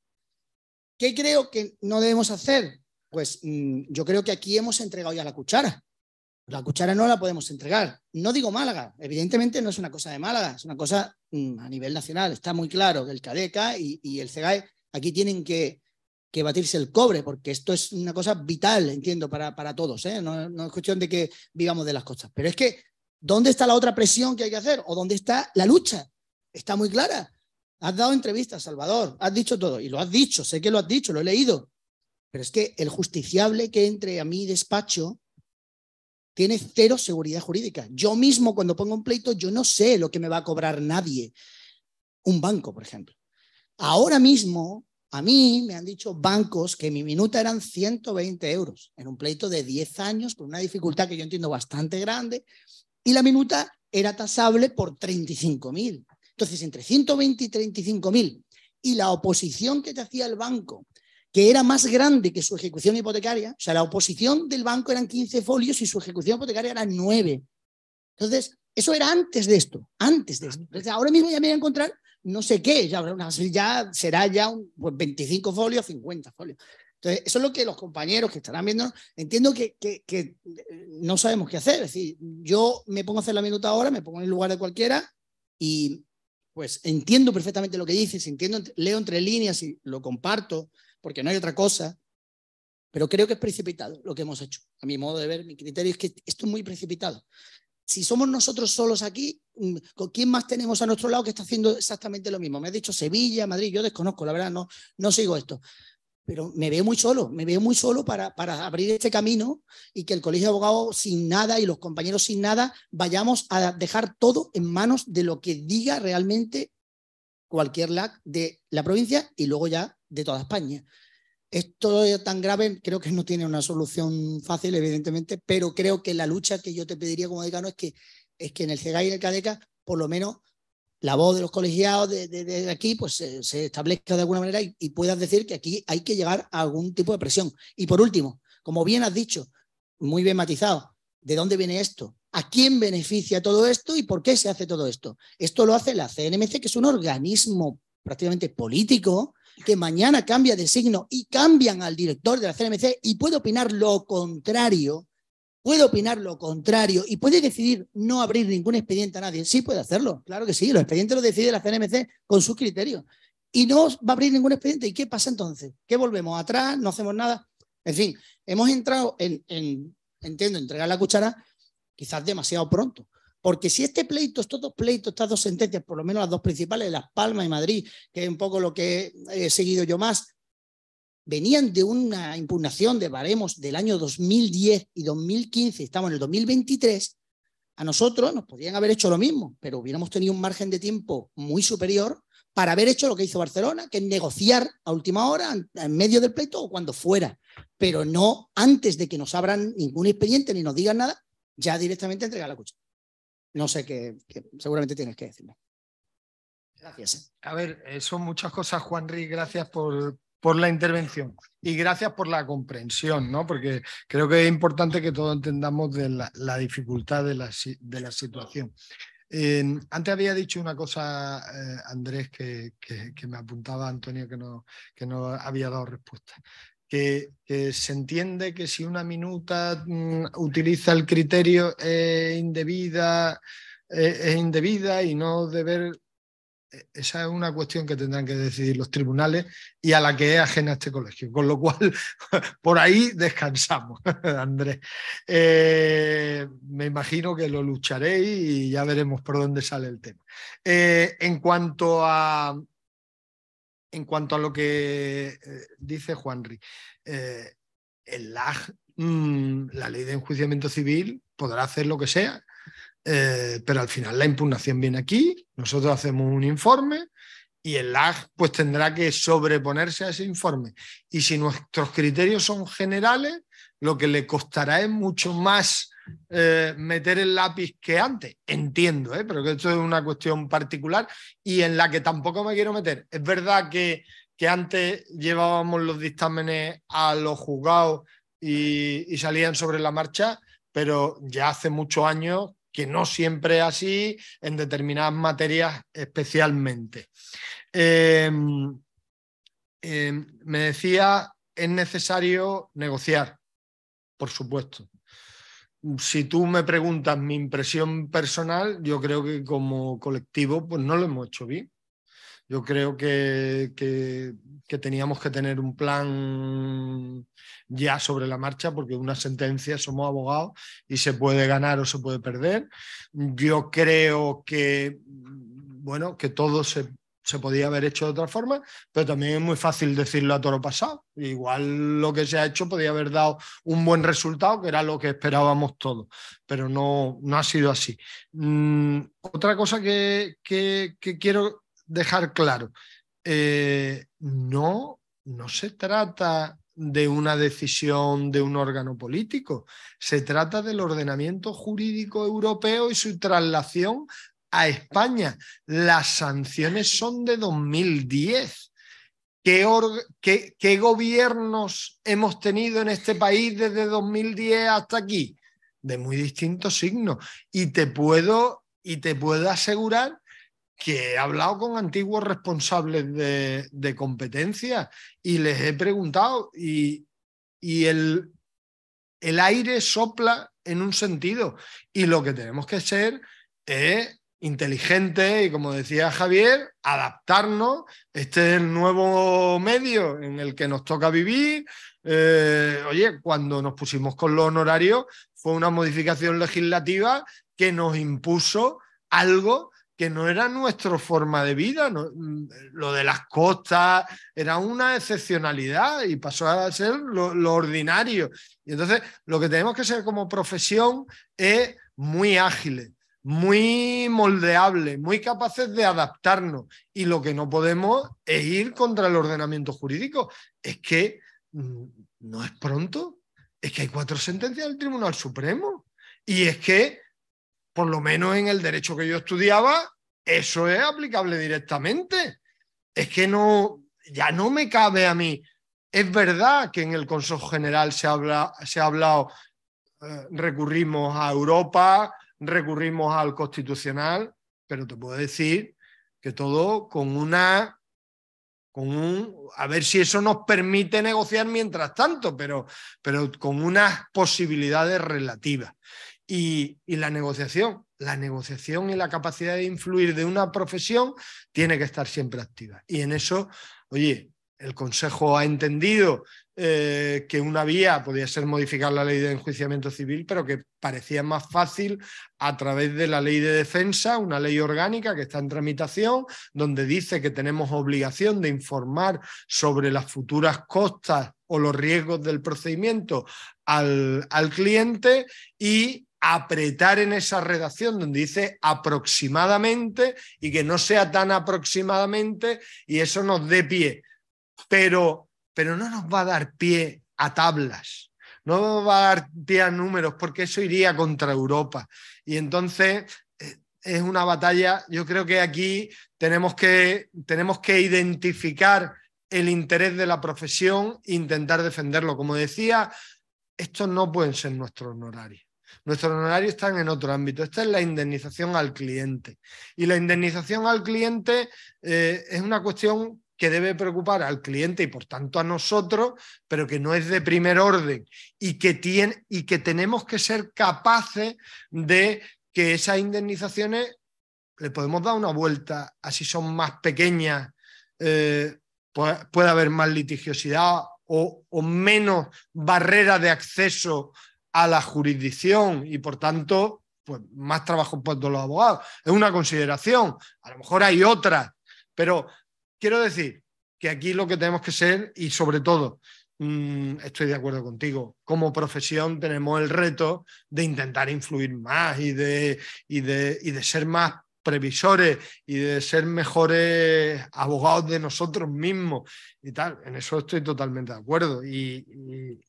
¿Qué creo que no debemos hacer? Pues yo creo que aquí hemos entregado ya la cuchara. La cuchara no la podemos entregar. No digo Málaga, evidentemente no es una cosa de Málaga, es una cosa a nivel nacional. Está muy claro que el CADECA y el CEGAE aquí tienen que batirse el cobre, porque esto es una cosa vital, entiendo, para todos, ¿eh? No es cuestión de que vivamos de las cosas. Pero es que, ¿dónde está la otra presión que hay que hacer? ¿O dónde está la lucha? Está muy clara. Has dado entrevistas, Salvador, has dicho todo, y lo has dicho, sé que lo has dicho, lo he leído. Pero es que el justiciable que entre a mi despacho tiene cero seguridad jurídica. Yo mismo, cuando pongo un pleito, yo no sé lo que me va a cobrar nadie. Un banco, por ejemplo. Ahora mismo, a mí me han dicho bancos que mi minuta eran 120 euros en un pleito de 10 años con una dificultad que yo entiendo bastante grande y la minuta era tasable por 35.000. Entonces, entre 120 y 35.000 y la oposición que te hacía el banco, que era más grande que su ejecución hipotecaria, o sea, la oposición del banco eran 15 folios y su ejecución hipotecaria era 9. Entonces, eso era antes de esto, antes de esto. Entonces, ahora mismo ya me voy a encontrar no sé qué, ya será ya 25 folios, 50 folios. Entonces, eso es lo que los compañeros que estarán viendo, entiendo que no sabemos qué hacer. Es decir, yo me pongo a hacer la minuta ahora, me pongo en el lugar de cualquiera y pues entiendo perfectamente lo que dices, leo entre líneas y lo comparto, porque no hay otra cosa, pero creo que es precipitado lo que hemos hecho. A mi modo de ver, mi criterio es que esto es muy precipitado. Si somos nosotros solos aquí, ¿con quién más tenemos a nuestro lado que está haciendo exactamente lo mismo? Me has dicho Sevilla, Madrid, yo desconozco, la verdad, no sigo esto. pero me veo muy solo para abrir este camino y que el Colegio de Abogados sin nada y los compañeros sin nada vayamos a dejar todo en manos de lo que diga realmente cualquier LAC de la provincia y luego ya de toda España. Esto es tan grave, creo que no tiene una solución fácil, evidentemente, pero creo que la lucha que yo te pediría como decano es que en el CEGA y en el CADECA, por lo menos, la voz de los colegiados de aquí pues se establezca de alguna manera y puedas decir que aquí hay que llegar a algún tipo de presión. Y por último, como bien has dicho, muy bien matizado, ¿de dónde viene esto? ¿A quién beneficia todo esto y por qué se hace todo esto? Esto lo hace la CNMC, que es un organismo prácticamente político, que mañana cambia de signo y cambian al director de la CNMC y puede opinar lo contrario. Y puede decidir no abrir ningún expediente a nadie. Sí, puede hacerlo, claro que sí. Los expedientes los decide la CNMC con sus criterios. Y no va a abrir ningún expediente. ¿Y qué pasa entonces? ¿Qué volvemos atrás? ¿No hacemos nada? En fin, hemos entrado entiendo, entregar la cuchara quizás demasiado pronto. Porque si estos dos pleitos, estas dos sentencias, por lo menos las dos principales, Las Palmas y Madrid, que es un poco lo que he seguido yo más, venían de una impugnación de baremos del año 2010 y 2015, estamos en el 2023, a nosotros nos podrían haber hecho lo mismo, pero hubiéramos tenido un margen de tiempo muy superior para haber hecho lo que hizo Barcelona, que es negociar a última hora, en medio del pleito o cuando fuera, pero no antes de que nos abran ningún expediente ni nos digan nada, ya directamente entregar la cuchara. No sé qué seguramente tienes que decirme. Gracias. A ver, son muchas cosas, Juanri, gracias por la intervención y gracias por la comprensión, ¿no? Porque creo que es importante que todos entendamos de la dificultad de la situación. Antes había dicho una cosa, Andrés, que me apuntaba Antonio, que no había dado respuesta. Que se entiende que si una minuta utiliza el criterio indebida y no deber. Esa es una cuestión que tendrán que decidir los tribunales y a la que es ajena este colegio, con lo cual por ahí descansamos, Andrés. Me imagino que lo lucharéis y ya veremos por dónde sale el tema. En cuanto a lo que dice Juanri, el LAG, la ley de enjuiciamiento civil, podrá hacer lo que sea, pero al final la impugnación viene aquí, nosotros hacemos un informe y el LAG pues tendrá que sobreponerse a ese informe. Y si nuestros criterios son generales, lo que le costará es mucho más meter el lápiz que antes. Entiendo, pero que esto es una cuestión particular y en la que tampoco me quiero meter. Es verdad que antes llevábamos los dictámenes a los juzgados y salían sobre la marcha, pero ya hace muchos años que no siempre es así, en determinadas materias especialmente. Me decía, es necesario negociar, por supuesto. Si tú me preguntas mi impresión personal, yo creo que como colectivo pues no lo hemos hecho bien. Yo creo que teníamos que tener un plan ya sobre la marcha, porque una sentencia, somos abogados y se puede ganar o se puede perder. Yo creo que, bueno, que todo se podía haber hecho de otra forma, pero también es muy fácil decirlo a toro pasado. Igual lo que se ha hecho podía haber dado un buen resultado, que era lo que esperábamos todos, pero no ha sido así. Otra cosa que quiero dejar claro, no se trata de una decisión de un órgano político, se trata del ordenamiento jurídico europeo y su traslación a España. Las sanciones son de 2010. ¿Qué gobiernos hemos tenido en este país desde 2010 hasta aquí? De muy distintos signos. Y te puedo asegurar que he hablado con antiguos responsables de competencia y les he preguntado y el aire sopla en un sentido y lo que tenemos que ser es inteligentes y, como decía Javier, adaptarnos. Este es el nuevo medio en el que nos toca vivir. Oye, cuando nos pusimos con los honorarios fue una modificación legislativa que nos impuso algo que no era nuestra forma de vida. No, lo de las costas era una excepcionalidad y pasó a ser lo ordinario. Y entonces lo que tenemos que ser como profesión es muy ágiles, muy moldeables, muy capaces de adaptarnos. Y lo que no podemos es ir contra el ordenamiento jurídico. Es que no es pronto, es que hay 4 sentencias del Tribunal Supremo. Y es que, por lo menos en el derecho que yo estudiaba, eso es aplicable directamente. Es que no, ya no me cabe a mí. Es verdad que en el Consejo General se ha hablado, recurrimos a Europa, recurrimos al Constitucional, pero te puedo decir que todo a ver si eso nos permite negociar mientras tanto, pero con unas posibilidades relativas. Y la negociación y la capacidad de influir de una profesión tiene que estar siempre activa. Y en eso, oye, el Consejo ha entendido que una vía podía ser modificar la ley de enjuiciamiento civil, pero que parecía más fácil a través de la ley de defensa, una ley orgánica que está en tramitación, donde dice que tenemos obligación de informar sobre las futuras costas o los riesgos del procedimiento al cliente, y apretar en esa redacción donde dice aproximadamente, y que no sea tan aproximadamente, y eso nos dé pie. Pero no nos va a dar pie a tablas, no nos va a dar pie a números, porque eso iría contra Europa. Y entonces es una batalla. Yo creo que aquí tenemos que identificar el interés de la profesión e intentar defenderlo. Como decía, estos no pueden ser nuestros honorarios. Nuestros honorarios están en otro ámbito. Esta es la indemnización al cliente. Y la indemnización al cliente es una cuestión que debe preocupar al cliente y por tanto a nosotros, pero que no es de primer orden, y que tenemos que ser capaces de que esas indemnizaciones le podemos dar una vuelta, así son más pequeñas, puede haber más litigiosidad o menos barrera de acceso a la jurisdicción, y por tanto pues más trabajo puesto los abogados. Es una consideración, a lo mejor hay otras, pero quiero decir que aquí lo que tenemos que ser, y sobre todo, estoy de acuerdo contigo, como profesión tenemos el reto de intentar influir más y de ser más previsores y de ser mejores abogados de nosotros mismos y tal. En eso estoy totalmente de acuerdo. Y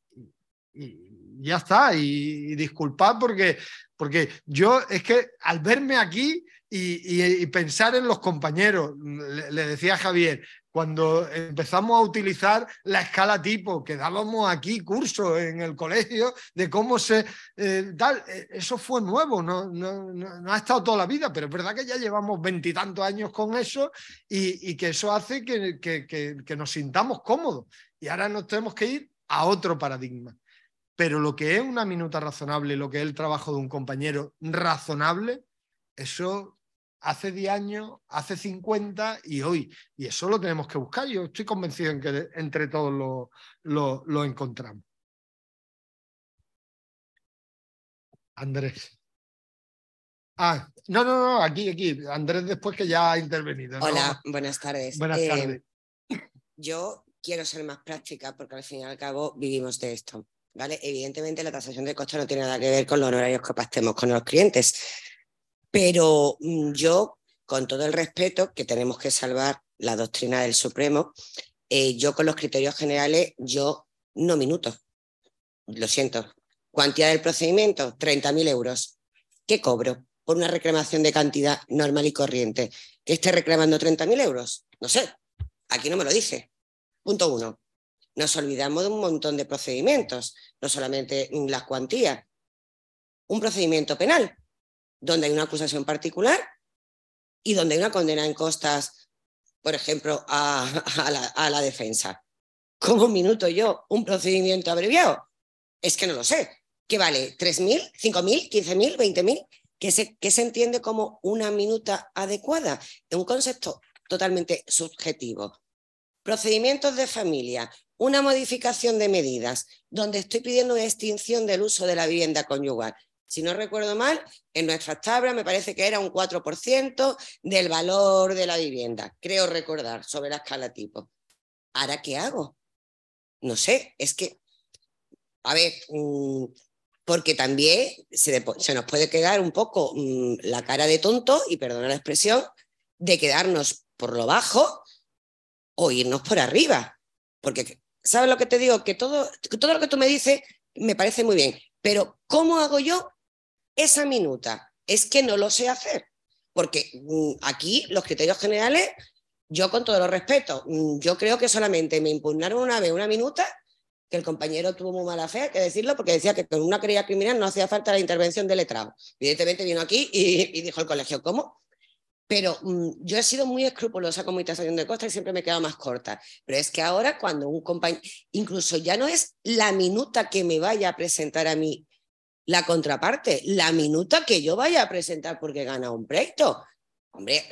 ya está. Y disculpad porque yo es que al verme aquí y pensar en los compañeros, le decía a Javier, cuando empezamos a utilizar la escala tipo, que dábamos aquí cursos en el colegio de cómo se tal, eso fue nuevo, no ha estado toda la vida, pero es verdad que ya llevamos 20 y tantos años con eso, y que eso hace que nos sintamos cómodos, y ahora nos tenemos que ir a otro paradigma. Pero lo que es una minuta razonable, lo que es el trabajo de un compañero razonable, eso hace 10 años, hace 50 y hoy. Y eso lo tenemos que buscar. Yo estoy convencido en que entre todos lo encontramos. Andrés. No, aquí. Andrés después, que ya ha intervenido, ¿no? Hola, buenas tardes. Buenas tardes. Yo quiero ser más práctica porque al fin y al cabo vivimos de esto, ¿vale? Evidentemente la tasación de costes no tiene nada que ver con los honorarios que pactemos con los clientes, pero yo, con todo el respeto, que tenemos que salvar la doctrina del Supremo, yo con los criterios generales, yo no minutos, lo siento. Cuantía del procedimiento, 30.000 euros. ¿Qué cobro por una reclamación de cantidad normal y corriente? ¿Que esté reclamando 30.000 euros? No sé, aquí no me lo dice. Punto 1. Nos olvidamos de un montón de procedimientos, no solamente las cuantías. Un procedimiento penal, donde hay una acusación particular y donde hay una condena en costas, por ejemplo, a la defensa. ¿Cómo minuto yo un procedimiento abreviado? Es que no lo sé. ¿Qué vale? ¿3.000, 5.000, 15.000, 20.000? ¿Qué se entiende como una minuta adecuada? Es un concepto totalmente subjetivo. Procedimientos de familia, una modificación de medidas, donde estoy pidiendo una extinción del uso de la vivienda conyugal. Si no recuerdo mal, en nuestras tablas me parece que era un 4% del valor de la vivienda, creo recordar, sobre la escala tipo. ¿Ahora qué hago? No sé, es que, a ver, porque también se nos puede quedar un poco la cara de tonto, y perdona la expresión, de quedarnos por lo bajo o irnos por arriba. Porque, ¿sabes lo que te digo? Que todo lo que tú me dices me parece muy bien, pero ¿cómo hago yo esa minuta? Es que no lo sé hacer, porque aquí los criterios generales, yo con todo los respetos, yo creo que solamente me impugnaron una vez una minuta, que el compañero tuvo muy mala fe, hay que decirlo, porque decía que con una querella criminal no hacía falta la intervención del letrado. Evidentemente vino aquí y dijo el colegio, ¿cómo? Pero yo he sido muy escrupulosa con mi tasación de costas y siempre me he quedado más corta. Pero es que ahora cuando un compañero, incluso ya no es la minuta que me vaya a presentar a mí la contraparte, la minuta que yo vaya a presentar porque gana un pleito. Hombre,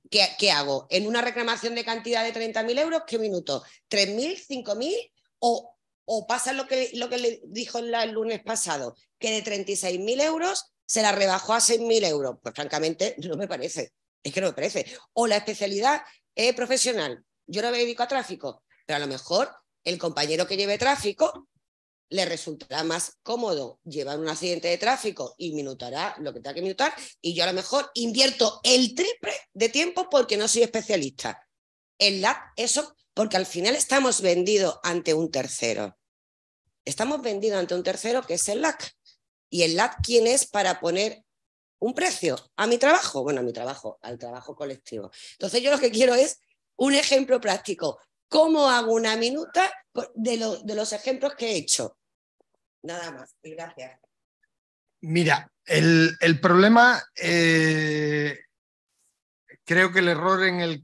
¿qué hago? ¿En una reclamación de cantidad de 30.000 euros? ¿Qué minuto? ¿3.000? ¿5.000? ¿O pasa lo que le dijo el lunes pasado, que de 36.000 euros se la rebajó a 6.000 euros? Pues francamente no me parece, es que no me parece. O la especialidad profesional, yo no me dedico a tráfico, pero a lo mejor el compañero que lleve tráfico le resultará más cómodo llevar un accidente de tráfico y minutará lo que tenga que minutar, y yo a lo mejor invierto el triple de tiempo porque no soy especialista. El LAC, eso, porque al final estamos vendidos ante un tercero. Estamos vendidos ante un tercero que es el LAC. ¿Y el LAC quién es para poner un precio a mi trabajo? Bueno, a mi trabajo, al trabajo colectivo. Entonces yo lo que quiero es un ejemplo práctico. ¿Cómo hago una minuta de los ejemplos que he hecho? Nada más. Y gracias. Mira, el problema, creo que el error en el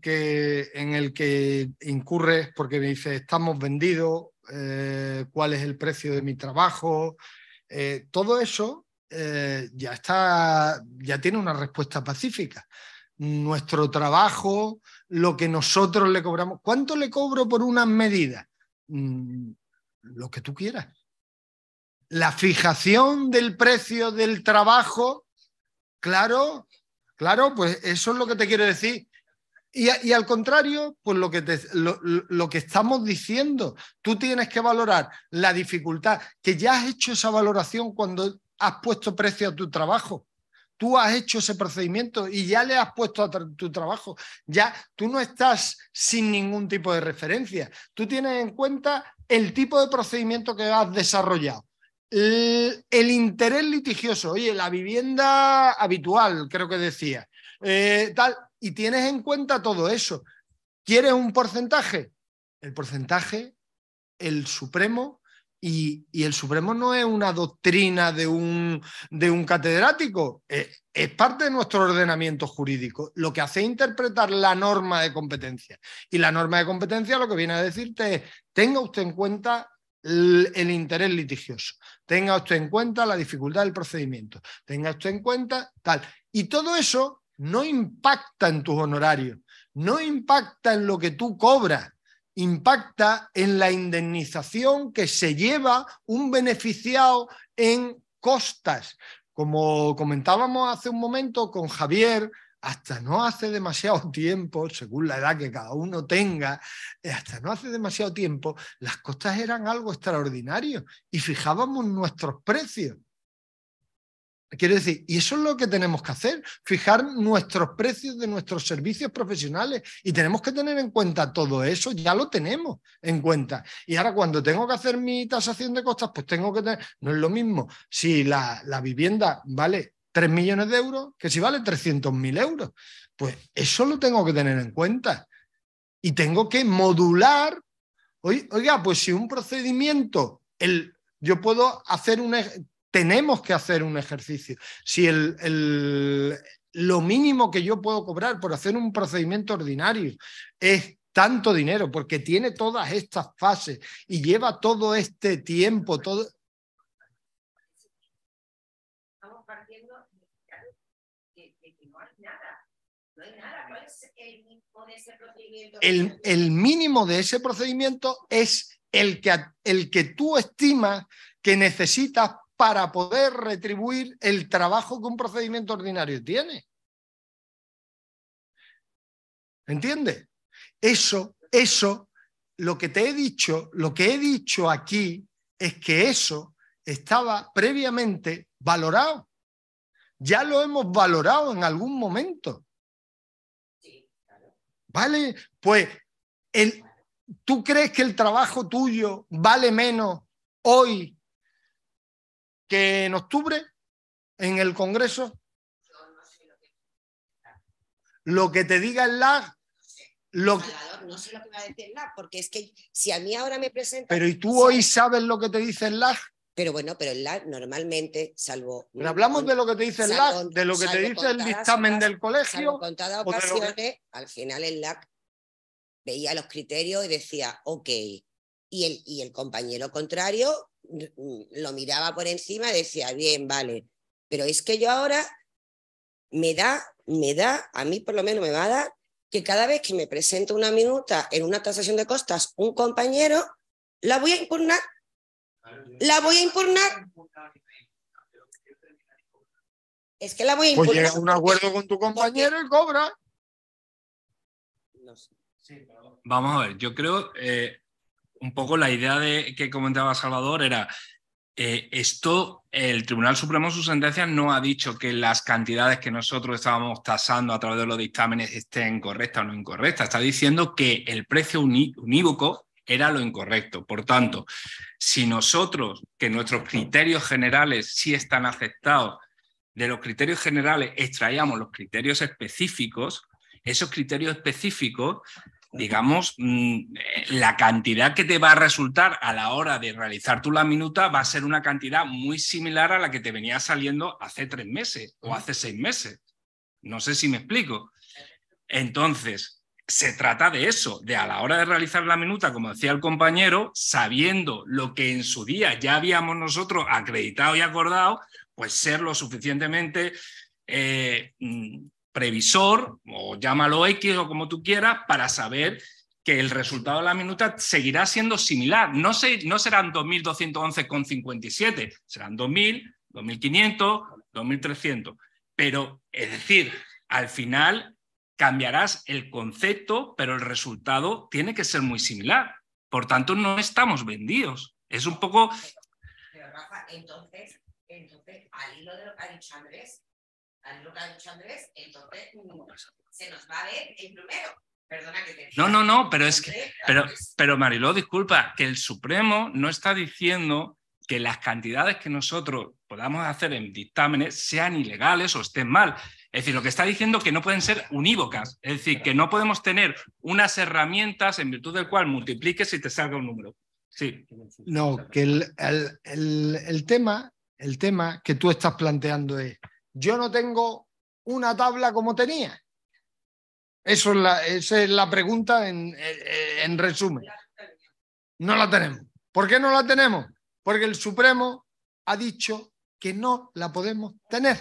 que incurre es porque me dice, estamos vendidos, cuál es el precio de mi trabajo, todo eso ya tiene una respuesta pacífica. Nuestro trabajo, lo que nosotros le cobramos. ¿Cuánto le cobro por unas medidas? Lo que tú quieras. La fijación del precio del trabajo, claro, pues eso es lo que te quiero decir. Y al contrario, pues lo que estamos diciendo, tú tienes que valorar la dificultad, que ya has hecho esa valoración cuando has puesto precio a tu trabajo. Tú has hecho ese procedimiento y ya le has puesto a tu trabajo. Ya tú no estás sin ningún tipo de referencia. Tú tienes en cuenta el tipo de procedimiento que has desarrollado. El interés litigioso, oye, la vivienda habitual, creo que decía, tal, y tienes en cuenta todo eso. ¿Quieres un porcentaje? El porcentaje, el Supremo, y el Supremo no es una doctrina de un catedrático, es parte de nuestro ordenamiento jurídico. Lo que hace es interpretar la norma de competencia. Y la norma de competencia lo que viene a decirte es, tenga usted en cuenta el interés litigioso, tenga usted en cuenta la dificultad del procedimiento, tenga usted en cuenta tal. Y todo eso no impacta en tus honorarios, no impacta en lo que tú cobras, impacta en la indemnización que se lleva un beneficiado en costas. Como comentábamos hace un momento con Javier, hasta no hace demasiado tiempo, según la edad que cada uno tenga, hasta no hace demasiado tiempo, las costas eran algo extraordinario y fijábamos nuestros precios. Quiero decir, y eso es lo que tenemos que hacer, fijar nuestros precios de nuestros servicios profesionales, y tenemos que tener en cuenta todo eso, ya lo tenemos en cuenta. Y ahora cuando tengo que hacer mi tasación de costas, pues tengo que tener, no es lo mismo si la vivienda vale 3 millones de euros que si vale 300.000 euros. Pues eso lo tengo que tener en cuenta. Y tengo que modular, oiga, pues si un procedimiento, yo puedo hacer tenemos que hacer un ejercicio. Si lo mínimo que yo puedo cobrar por hacer un procedimiento ordinario es tanto dinero, porque tiene todas estas fases y lleva todo este tiempo, todo... Estamos partiendo de que no hay nada. No hay nada. ¿Cuál es el mínimo de ese procedimiento? El mínimo de ese procedimiento es el que tú estimas que necesitas para poder retribuir el trabajo que un procedimiento ordinario tiene. ¿Entiendes? Eso, lo que te he dicho, lo que he dicho aquí es que eso estaba previamente valorado. Ya lo hemos valorado en algún momento. ¿Vale? Pues, ¿tú crees que el trabajo tuyo vale menos hoy que en octubre en el Congreso? Lo que te diga el LAG. Salvador, no sé lo que va a decir el LAG, porque es que si a mí ahora me presentan... Pero ¿y tú hoy sabes lo que te dice el LAG? Pero bueno, pero el LAG normalmente, salvo... Pero hablamos de lo que te dice el LAG, de lo que te dice el dictamen del colegio. Salvo contadas ocasiones, al final el LAG veía los criterios y decía, ok. Y el compañero contrario lo miraba por encima y decía, bien, vale. Pero es que yo ahora me da, a mí por lo menos me va a dar, que cada vez que me presenta una minuta en una tasación de costas un compañero, la voy a impugnar. La voy a impugnar. Es que la voy a impugnar. Pues llega a un acuerdo con tu compañero y cobra. No sé. Vamos a ver, yo creo un poco la idea que comentaba Salvador era esto, el Tribunal Supremo en su sentencia no ha dicho que las cantidades que nosotros estábamos tasando a través de los dictámenes estén correctas o no incorrectas. Está diciendo que el precio unívoco era lo incorrecto. Por tanto, si nosotros, que nuestros criterios generales sí están aceptados, de los criterios generales extraíamos los criterios específicos, esos criterios específicos, digamos, la cantidad que te va a resultar a la hora de realizar tú la minuta va a ser una cantidad muy similar a la que te venía saliendo hace 3 meses o hace 6 meses. No sé si me explico. Entonces, se trata de eso, de a la hora de realizar la minuta, como decía el compañero, sabiendo lo que en su día ya habíamos nosotros acreditado y acordado, pues ser lo suficientemente previsor, o llámalo X o como tú quieras, para saber que el resultado de la minuta seguirá siendo similar. No serán 2.211,57, serán 2.000, 2.500, 2.300. Pero, es decir, al final cambiarás el concepto, pero el resultado tiene que ser muy similar. Por tanto, no estamos vendidos. Es un poco... Pero Rafa, entonces, al hilo de lo que ha dicho Andrés, entonces se nos va a ver el primero. Perdona que te diga. No, pero es que... Pero Mariló, disculpa, que el Supremo no está diciendo que las cantidades que nosotros podamos hacer en dictámenes sean ilegales o estén mal. Es decir, lo que está diciendo es que no pueden ser unívocas. Es decir, que no podemos tener unas herramientas en virtud del cual multipliques y te salga un número. Sí. No, que el tema que tú estás planteando es: yo no tengo una tabla como tenía. Esa es la pregunta en resumen. No la tenemos. ¿Por qué no la tenemos? Porque el Supremo ha dicho que no la podemos tener.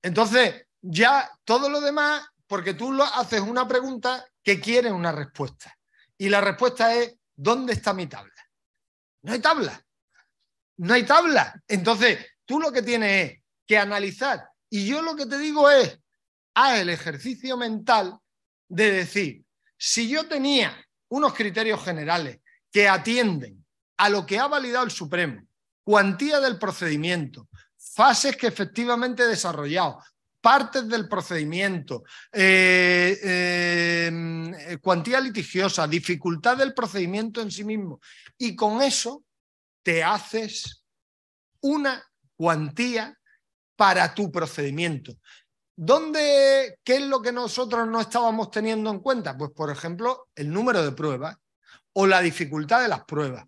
Entonces, ya todo lo demás, porque tú haces una pregunta que quiere una respuesta. Y la respuesta es: ¿dónde está mi tabla? No hay tabla. No hay tabla. Entonces, tú lo que tienes es que analizar. Y yo lo que te digo es: haz el ejercicio mental de decir, si yo tenía unos criterios generales que atienden a lo que ha validado el Supremo, cuantía del procedimiento, fases que efectivamente he desarrollado, partes del procedimiento, cuantía litigiosa, dificultad del procedimiento en sí mismo, y con eso te haces una cuantía para tu procedimiento. ¿Qué es lo que nosotros no estábamos teniendo en cuenta? Pues, por ejemplo, el número de pruebas o la dificultad de las pruebas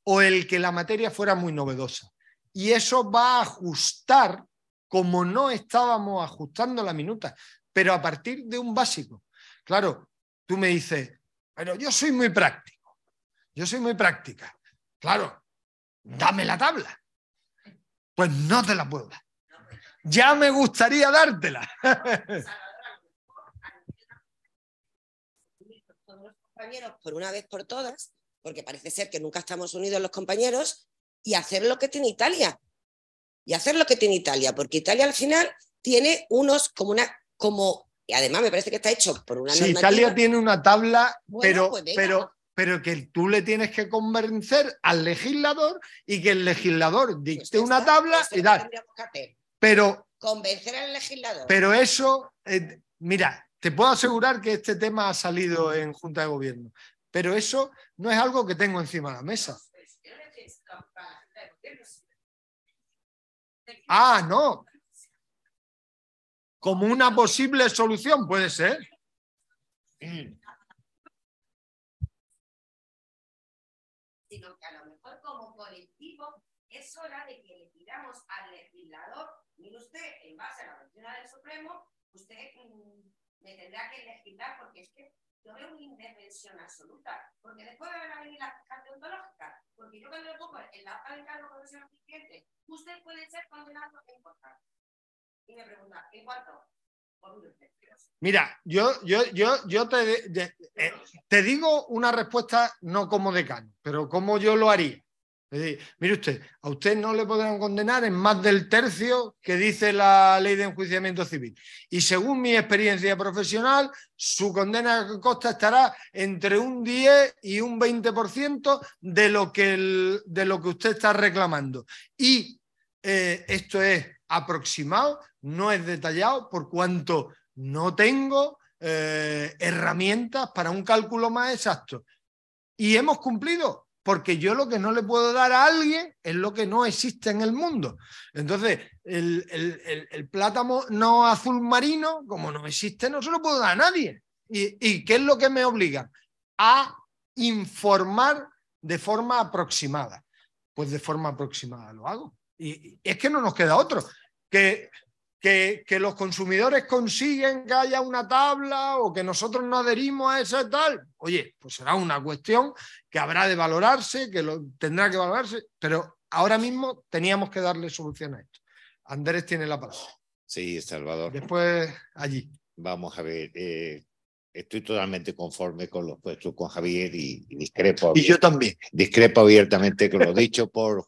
o el que la materia fuera muy novedosa. Y eso va a ajustar como no estábamos ajustando la minuta, pero a partir de un básico. Claro, tú me dices, pero yo soy muy práctico, yo soy muy práctica. Claro, dame la tabla. Pues no te la puedo dar. Ya me gustaría dártela. Compañeros, por una vez por todas, porque parece ser que nunca estamos unidos los compañeros, y hacer lo que tiene Italia. Y hacer lo que tiene Italia, porque Italia al final tiene unos y además me parece que está hecho por una normativa. Italia tiene una tabla, Bueno, pues pero que tú le tienes que convencer al legislador y que el legislador dicte una tabla y tal. Pero convencer al legislador. Pero eso, mira, te puedo asegurar que este tema ha salido en Junta de Gobierno, pero eso no es algo que tengo encima de la mesa. Ah, no. Como una posible solución, puede ser. Sino que a lo mejor como colectivo es hora de que le pidamos al legislador, mire usted, en base a la doctrina del Supremo, usted me tendrá que legislar, porque es que yo veo una indefensión absoluta, porque después van a venir las fiscales deontológicas, porque yo cuando le pongo en la hoja de encargo profesional del cliente, usted puede ser condenado en contra. Y me pregunta, ¿en cuánto? Por un Mira, yo te digo una respuesta no como decano, pero como yo lo haría. Es decir, mire usted, a usted no le podrán condenar en más del tercio que dice la ley de enjuiciamiento civil. Y según mi experiencia profesional, su condena a costa estará entre un 10 y un 20% de lo que usted está reclamando. Y esto es aproximado, no es detallado, por cuanto no tengo herramientas para un cálculo más exacto. Y hemos cumplido. Porque yo lo que no le puedo dar a alguien es lo que no existe en el mundo. Entonces, el plátano no azul marino, como no existe, no se lo puedo dar a nadie. ¿Y qué es lo que me obliga? A informar de forma aproximada. Pues de forma aproximada lo hago. Y es que no nos queda otro. Que los consumidores consiguen que haya una tabla o que nosotros no adherimos a esa tal, oye, pues será una cuestión que habrá de valorarse, tendrá que valorarse, pero ahora mismo teníamos que darle solución a esto. Andrés tiene la palabra. Sí, Salvador. Después allí. Vamos a ver, estoy totalmente conforme con lo puesto con Javier y discrepo. Y yo también. Discrepo abiertamente con lo dicho por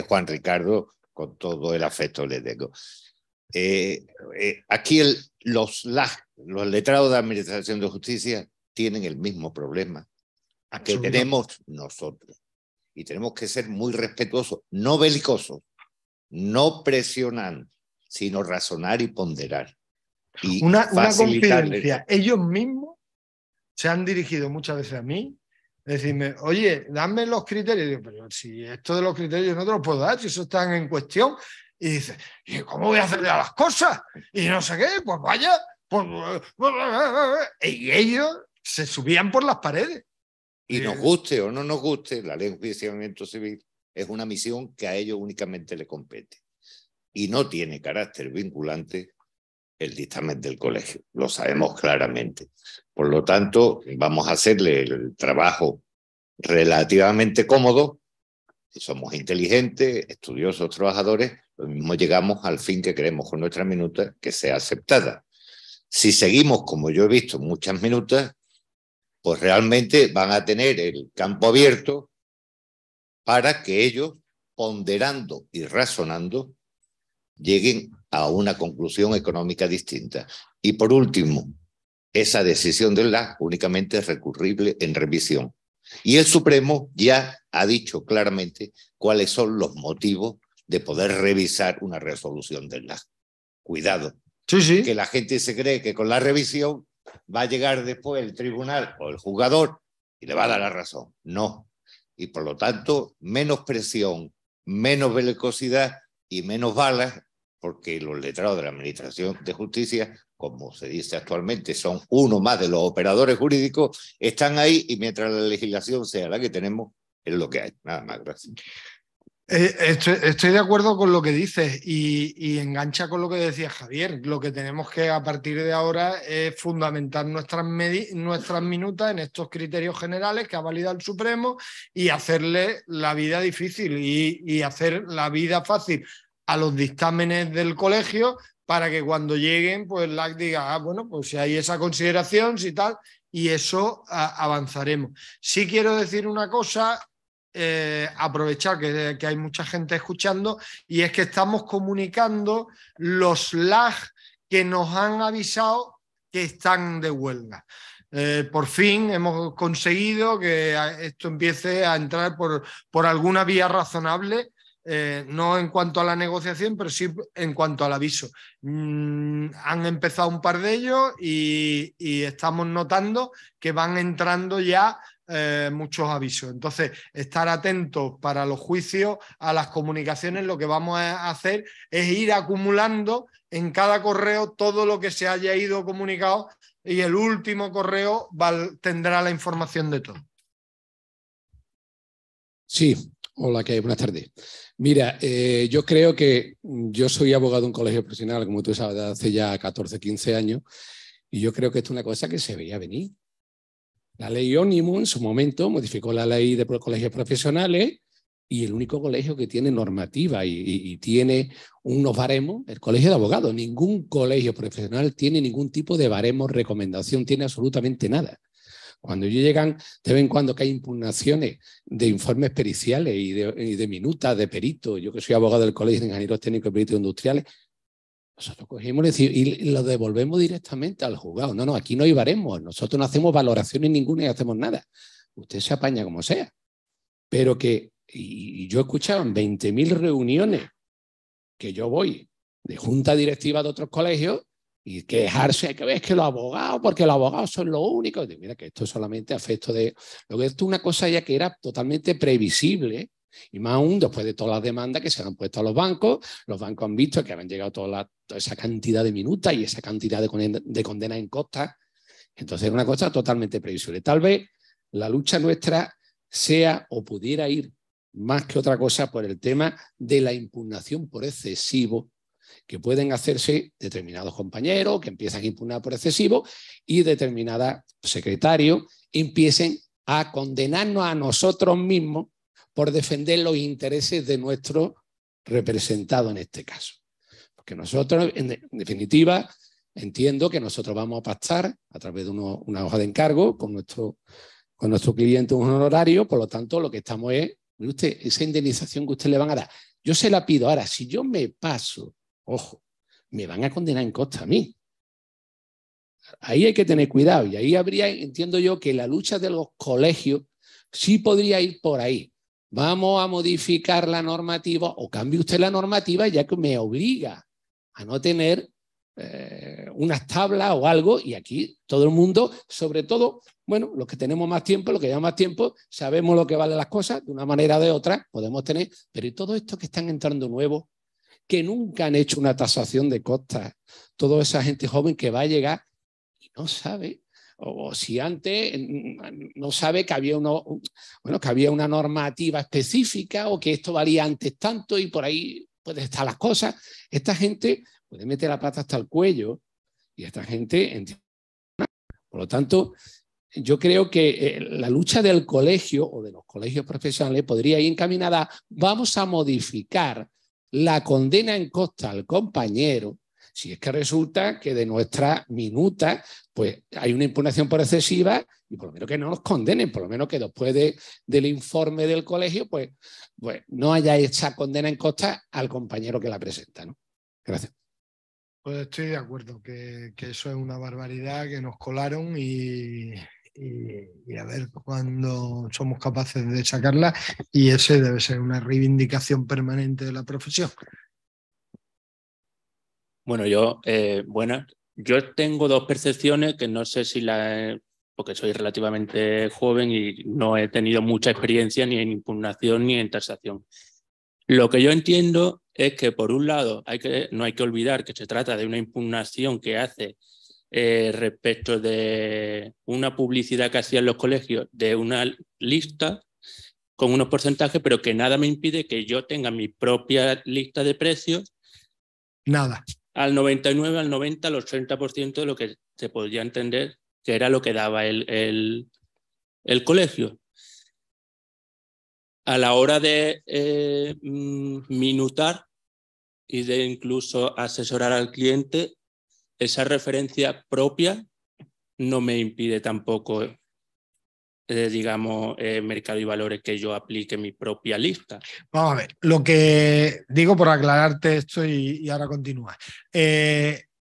Juan Ricardo, con todo el afecto le tengo. Aquí los letrados de Administración de Justicia tienen el mismo problema que tenemos nosotros. Y tenemos que ser muy respetuosos, no belicosos, no presionar, sino razonar y ponderar. Y una confidencia. Ellos mismos se han dirigido muchas veces a mí, decirme, oye, dame los criterios. Y digo, pero si esto de los criterios no te los puedo dar, si eso están en cuestión. Y dice, ¿y cómo voy a hacerle a las cosas? Y no sé qué, pues vaya. Y ellos se subían por las paredes. Y nos guste o no nos guste, la ley de enjuiciamiento civil es una misión que a ellos únicamente le compete. Y no tiene carácter vinculante el dictamen del colegio. Lo sabemos claramente. Por lo tanto, vamos a hacerle el trabajo relativamente cómodo. Si somos inteligentes, estudiosos, trabajadores, lo mismo llegamos al fin que queremos con nuestra minuta, que sea aceptada. Si seguimos, como yo he visto, muchas minutas, pues realmente van a tener el campo abierto para que ellos, ponderando y razonando, lleguen a una conclusión económica distinta. Y por último, esa decisión del LAC únicamente es recurrible en revisión. Y el Supremo ya ha dicho claramente cuáles son los motivos de poder revisar una resolución del LAC. Cuidado, sí. Que la gente se cree que con la revisión va a llegar después el tribunal o el juzgador y le va a dar la razón. No. Y por lo tanto, menos presión, menos belicosidad y menos balas, porque los letrados de la Administración de Justicia, como se dice actualmente, son uno más de los operadores jurídicos, están ahí y mientras la legislación sea la que tenemos, es lo que hay. Nada más, gracias. Estoy de acuerdo con lo que dices y engancha con lo que decía Javier. Lo que tenemos que a partir de ahora es fundamentar nuestras minutas en estos criterios generales que ha validado el Supremo y hacerle la vida difícil y hacer la vida fácil a los dictámenes del colegio para que cuando lleguen pues LAC diga, bueno, pues si hay esa consideración, si tal, y eso avanzaremos. Sí quiero decir una cosa aprovechar que hay mucha gente escuchando, y es que estamos comunicando los lag que nos han avisado que están de huelga. Por fin hemos conseguido que esto empiece a entrar por alguna vía razonable, no en cuanto a la negociación, pero sí en cuanto al aviso. Han empezado un par de ellos y estamos notando que van entrando ya muchos avisos. Entonces, estar atentos para los juicios, a las comunicaciones. Lo que vamos a hacer es ir acumulando en cada correo todo lo que se haya ido comunicado, y el último correo tendrá la información de todo. Sí, hola, ¿qué hay? Buenas tardes. Mira, yo creo que yo soy abogado de un colegio profesional, como tú sabes, de hace ya 14, 15 años, y yo creo que esto es una cosa que se veía venir. La ley Ómnibus en su momento modificó la ley de colegios profesionales, y el único colegio que tiene normativa y tiene unos baremos, el colegio de abogados. Ningún colegio profesional tiene ningún tipo de baremo, recomendación, tiene absolutamente nada. Cuando llegan de vez en cuando que hay impugnaciones de informes periciales y de minutas de peritos, yo que soy abogado del Colegio de Ingenieros Técnicos y Peritos Industriales, nosotros cogemos y lo devolvemos directamente al juzgado. No, aquí no hay baremos, nosotros no hacemos valoraciones ninguna y hacemos nada. Usted se apaña como sea. Pero y yo he escuchado en 20.000 reuniones que yo voy de junta directiva de otros colegios y quejarse que ves que los abogados, porque los abogados son los únicos. Y mira que esto es solamente afecto de... Lo que esto es una cosa ya que era totalmente previsible, y más aún después de todas las demandas que se han puesto a los bancos han visto que han llegado toda esa cantidad de minutas y esa cantidad de condenas en costa. Entonces es una cosa totalmente previsible. Tal vez la lucha nuestra sea o pudiera ir más que otra cosa por el tema de la impugnación por excesivo que pueden hacerse determinados compañeros que empiezan a impugnar por excesivo y determinados secretarios empiecen a condenarnos a nosotros mismos por defender los intereses de nuestro representado en este caso. Porque nosotros, en definitiva, entiendo que nosotros vamos a pactar a través de una hoja de encargo con nuestro cliente un honorario, por lo tanto, lo que estamos es, mire usted, esa indemnización que usted le van a dar, yo se la pido. Ahora, si yo me paso, ojo, me van a condenar en costa a mí. Ahí hay que tener cuidado, y ahí entiendo yo que la lucha de los colegios sí podría ir por ahí. Vamos a modificar la normativa, o cambie usted la normativa, ya que me obliga a no tener unas tablas o algo, y aquí todo el mundo, sobre todo, bueno, los que tenemos más tiempo, los que llevan más tiempo, sabemos lo que valen las cosas, de una manera o de otra, podemos tener, pero y todo esto que están entrando nuevos, que nunca han hecho una tasación de costas, toda esa gente joven que va a llegar y no sabe, o si antes no sabe que había una normativa específica o que esto valía antes tanto y por ahí pueden estar las cosas. Esta gente puede meter la pata hasta el cuello y esta gente... Por lo tanto, yo creo que la lucha del colegio o de los colegios profesionales podría ir encaminada, vamos a modificar la condena en costa al compañero, si es que resulta que de nuestra minuta pues hay una impugnación por excesiva, y por lo menos que no nos condenen, por lo menos que después del informe del colegio pues no haya esa condena en costa al compañero que la presenta, ¿no? Gracias. Pues estoy de acuerdo que eso es una barbaridad, que nos colaron y a ver cuándo somos capaces de sacarla, y ese debe ser una reivindicación permanente de la profesión. Bueno, yo tengo dos percepciones que no sé si porque soy relativamente joven y no he tenido mucha experiencia ni en impugnación ni en tasación. Lo que yo entiendo es que, por un lado, no hay que olvidar que se trata de una impugnación que hace respecto de una publicidad que hacían los colegios de una lista con unos porcentajes, pero que nada me impide que yo tenga mi propia lista de precios. Nada. Al 99, al 90, al 80% de lo que se podría entender que era lo que daba el colegio. A la hora de minutar y de incluso asesorar al cliente, esa referencia propia no me impide tampoco digamos, mercado y valores que yo aplique mi propia lista. Vamos a ver, lo que digo por aclararte esto y ahora continúa.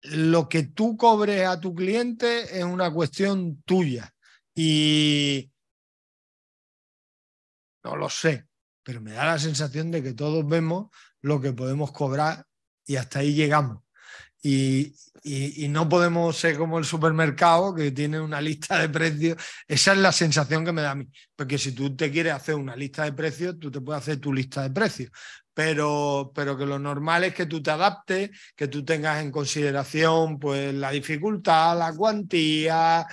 Lo que tú cobres a tu cliente es una cuestión tuya y no lo sé, pero me da la sensación de que todos vemos lo que podemos cobrar y hasta ahí llegamos. Y no podemos ser como el supermercado que tiene una lista de precios. Esa es la sensación que me da a mí. Porque si tú te quieres hacer una lista de precios, tú te puedes hacer tu lista de precios. Pero que lo normal es que tú te adaptes, que tú tengas en consideración pues, la dificultad, la cuantía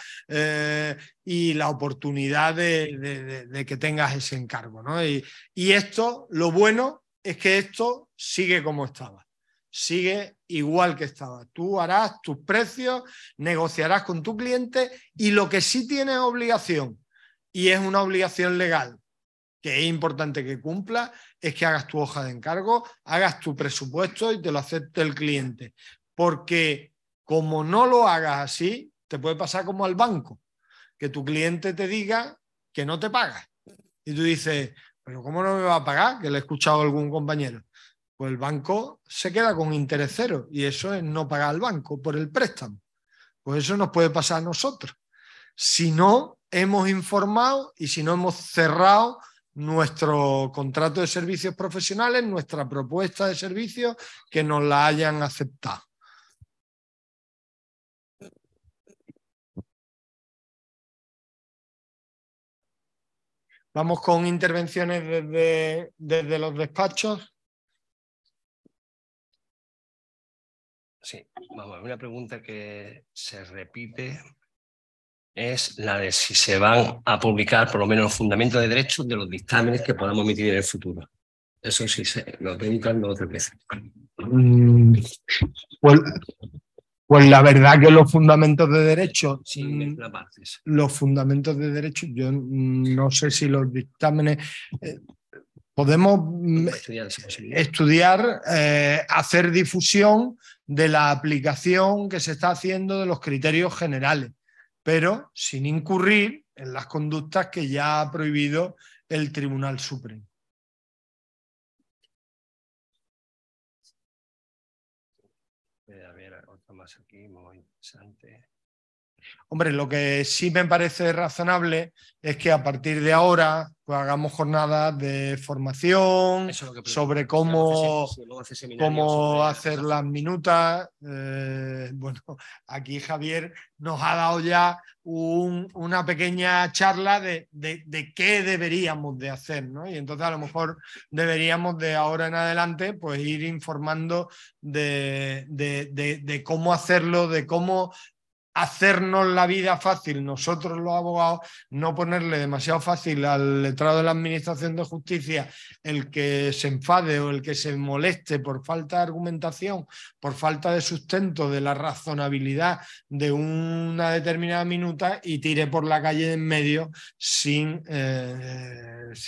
y la oportunidad de que tengas ese encargo, ¿no? Y esto, lo bueno es que esto sigue como estaba. Sigue igual que estaba. Tú harás tus precios, negociarás con tu cliente y lo que sí tienes obligación, y es una obligación legal, que es importante que cumpla, es que hagas tu hoja de encargo, hagas tu presupuesto y te lo acepte el cliente. Porque como no lo hagas así, te puede pasar como al banco, que tu cliente te diga que no te paga. Y tú dices, pero ¿cómo no me va a pagar? Que le he escuchado a algún compañero. Pues el banco se queda con interés cero y eso es no pagar al banco por el préstamo. Pues eso nos puede pasar a nosotros. Si no hemos informado y si no hemos cerrado nuestro contrato de servicios profesionales, nuestra propuesta de servicios, que nos la hayan aceptado. Vamos con intervenciones desde los despachos. Sí, vamos a ver, una pregunta que se repite es la de si se van a publicar por lo menos los fundamentos de derechos de los dictámenes que podamos emitir en el futuro. Eso sí se lo preguntan dos o tres veces. Pues la verdad que los fundamentos de derecho, Sí, la parte, sí. los fundamentos de derecho, yo no sé si los dictámenes podemos estudiar, hacer difusión de la aplicación que se está haciendo de los criterios generales, pero sin incurrir en las conductas que ya ha prohibido el Tribunal Supremo. A ver, otra más aquí, muy interesante. Hombre, lo que sí me parece razonable es que a partir de ahora pues, hagamos jornadas de formación sobre cómo hacer las minutas. Bueno, aquí Javier nos ha dado ya una pequeña charla de qué deberíamos de hacer, ¿no? Y entonces a lo mejor deberíamos de ahora en adelante pues ir informando de cómo hacerlo, de cómo hacernos la vida fácil nosotros los abogados, no ponerle demasiado fácil al letrado de la Administración de Justicia el que se enfade o el que se moleste por falta de argumentación, por falta de sustento de la razonabilidad de una determinada minuta y tire por la calle en medio sin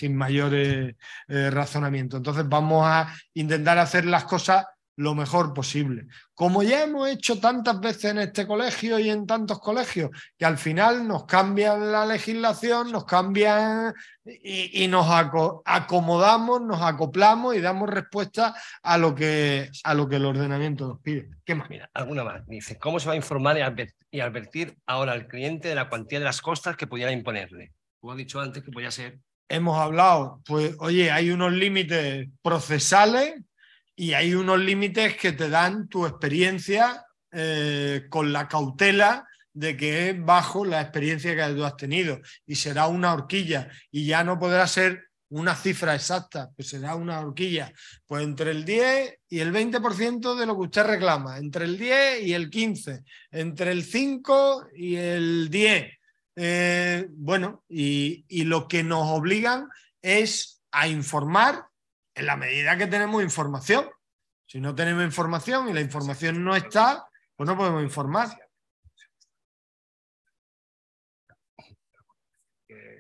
mayores razonamientos. Entonces vamos a intentar hacer las cosas lo mejor posible. Como ya hemos hecho tantas veces en este colegio y en tantos colegios, que al final nos cambian la legislación, nos cambian y nos acomodamos, nos acoplamos y damos respuesta a lo que el ordenamiento nos pide. ¿Qué más? Mira, alguna más. Dice, ¿cómo se va a informar y advertir ahora al cliente de la cuantía de las costas que pudiera imponerle? Como he dicho antes, que podía ser... Hemos hablado, pues oye, hay unos límites procesales y hay unos límites que te dan tu experiencia con la cautela de que es bajo la experiencia que tú has tenido y será una horquilla y ya no podrá ser una cifra exacta, pues será una horquilla pues entre el 10 y el 20% de lo que usted reclama, entre el 10 y el 15, entre el 5 y el 10. Bueno, y lo que nos obligan es a informar en la medida que tenemos información. Si no tenemos información y la información no está, pues no podemos informar.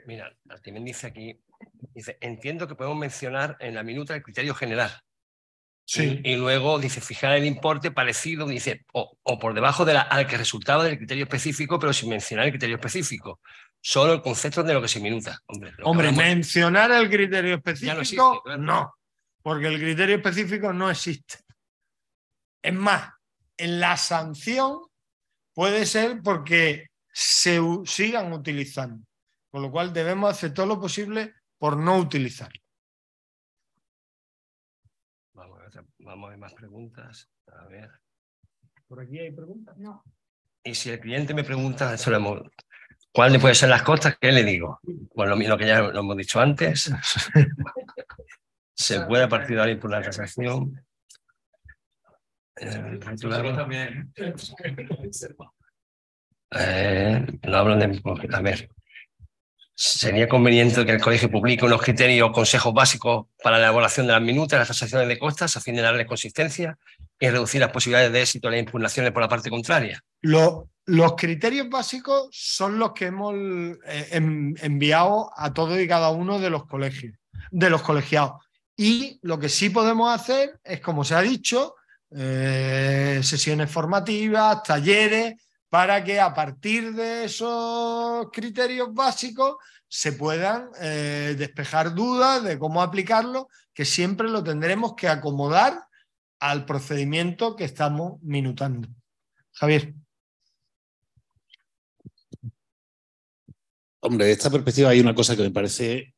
Mira, también dice aquí, dice, entiendo que podemos mencionar en la minuta el criterio general. Sí. Y luego dice, fijar el importe parecido, dice, o por debajo al que resultaba del criterio específico, pero sin mencionar el criterio específico. solo el concepto de lo que se minuta. Hombre, mencionar el criterio específico, ya no existe, claro. No, porque el criterio específico no existe. Es más, en la sanción puede ser porque se sigan utilizando, con lo cual debemos hacer todo lo posible por no utilizarlo. Vamos a ver más preguntas. A ver. ¿Por aquí hay preguntas? No. Y si el cliente me pregunta, ¿cuáles pueden ser las costas? ¿Qué le digo? Pues lo que ya lo hemos dicho antes. Se puede a partir de ahora impugnar la transacción. No hablan de... A ver. ¿Sería conveniente que el colegio publique unos criterios o consejos básicos para la elaboración de las minutas y las transacciones de costas a fin de darle consistencia y reducir las posibilidades de éxito de las impugnaciones por la parte contraria? Los criterios básicos son los que hemos enviado a todos y cada uno de los colegios, de los colegiados. Y lo que sí podemos hacer es, como se ha dicho, sesiones formativas, talleres, para que a partir de esos criterios básicos se puedan despejar dudas de cómo aplicarlo, que siempre lo tendremos que acomodar al procedimiento que estamos minutando. Javier. Hombre, de esta perspectiva hay una cosa que me parece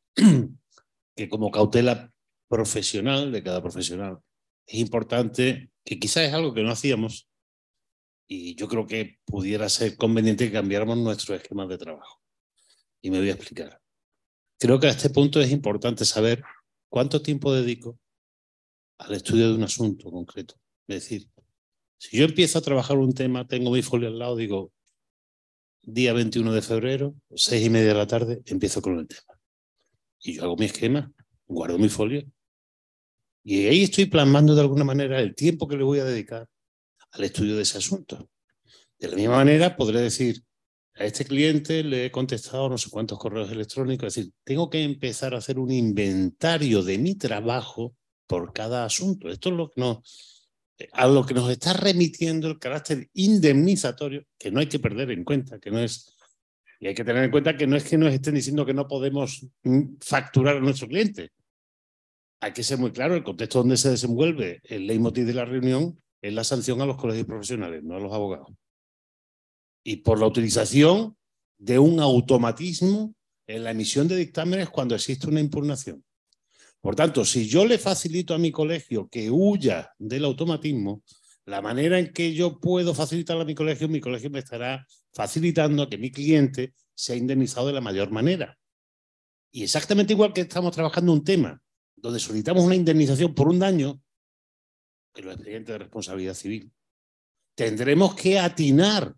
que como cautela profesional de cada profesional es importante, que quizás es algo que no hacíamos, y yo creo que pudiera ser conveniente que cambiáramos nuestros esquemas de trabajo. Y me voy a explicar. Creo que a este punto es importante saber cuánto tiempo dedico al estudio de un asunto concreto. Es decir, si yo empiezo a trabajar un tema, tengo mi folio al lado, digo, día 21 de febrero, 6:30 de la tarde, empiezo con el tema. Y yo hago mi esquema, guardo mi folio. Y ahí estoy plasmando de alguna manera el tiempo que le voy a dedicar al estudio de ese asunto. De la misma manera, podré decir, a este cliente le he contestado no sé cuántos correos electrónicos, es decir, tengo que empezar a hacer un inventario de mi trabajo por cada asunto. Esto es a lo que nos está remitiendo el carácter indemnizatorio, que no hay que perder en cuenta, que no es, y hay que tener en cuenta que no es que nos estén diciendo que no podemos facturar a nuestro cliente. Hay que ser muy claro, el contexto donde se desenvuelve el leitmotiv de la reunión es la sanción a los colegios profesionales, no a los abogados. Y por la utilización de un automatismo en la emisión de dictámenes cuando existe una impugnación. Por tanto, si yo le facilito a mi colegio que huya del automatismo, la manera en que yo puedo facilitarle a mi colegio me estará facilitando a que mi cliente sea indemnizado de la mayor manera. Y exactamente igual que estamos trabajando un tema donde solicitamos una indemnización por un daño, en los expedientes de responsabilidad civil, tendremos que atinar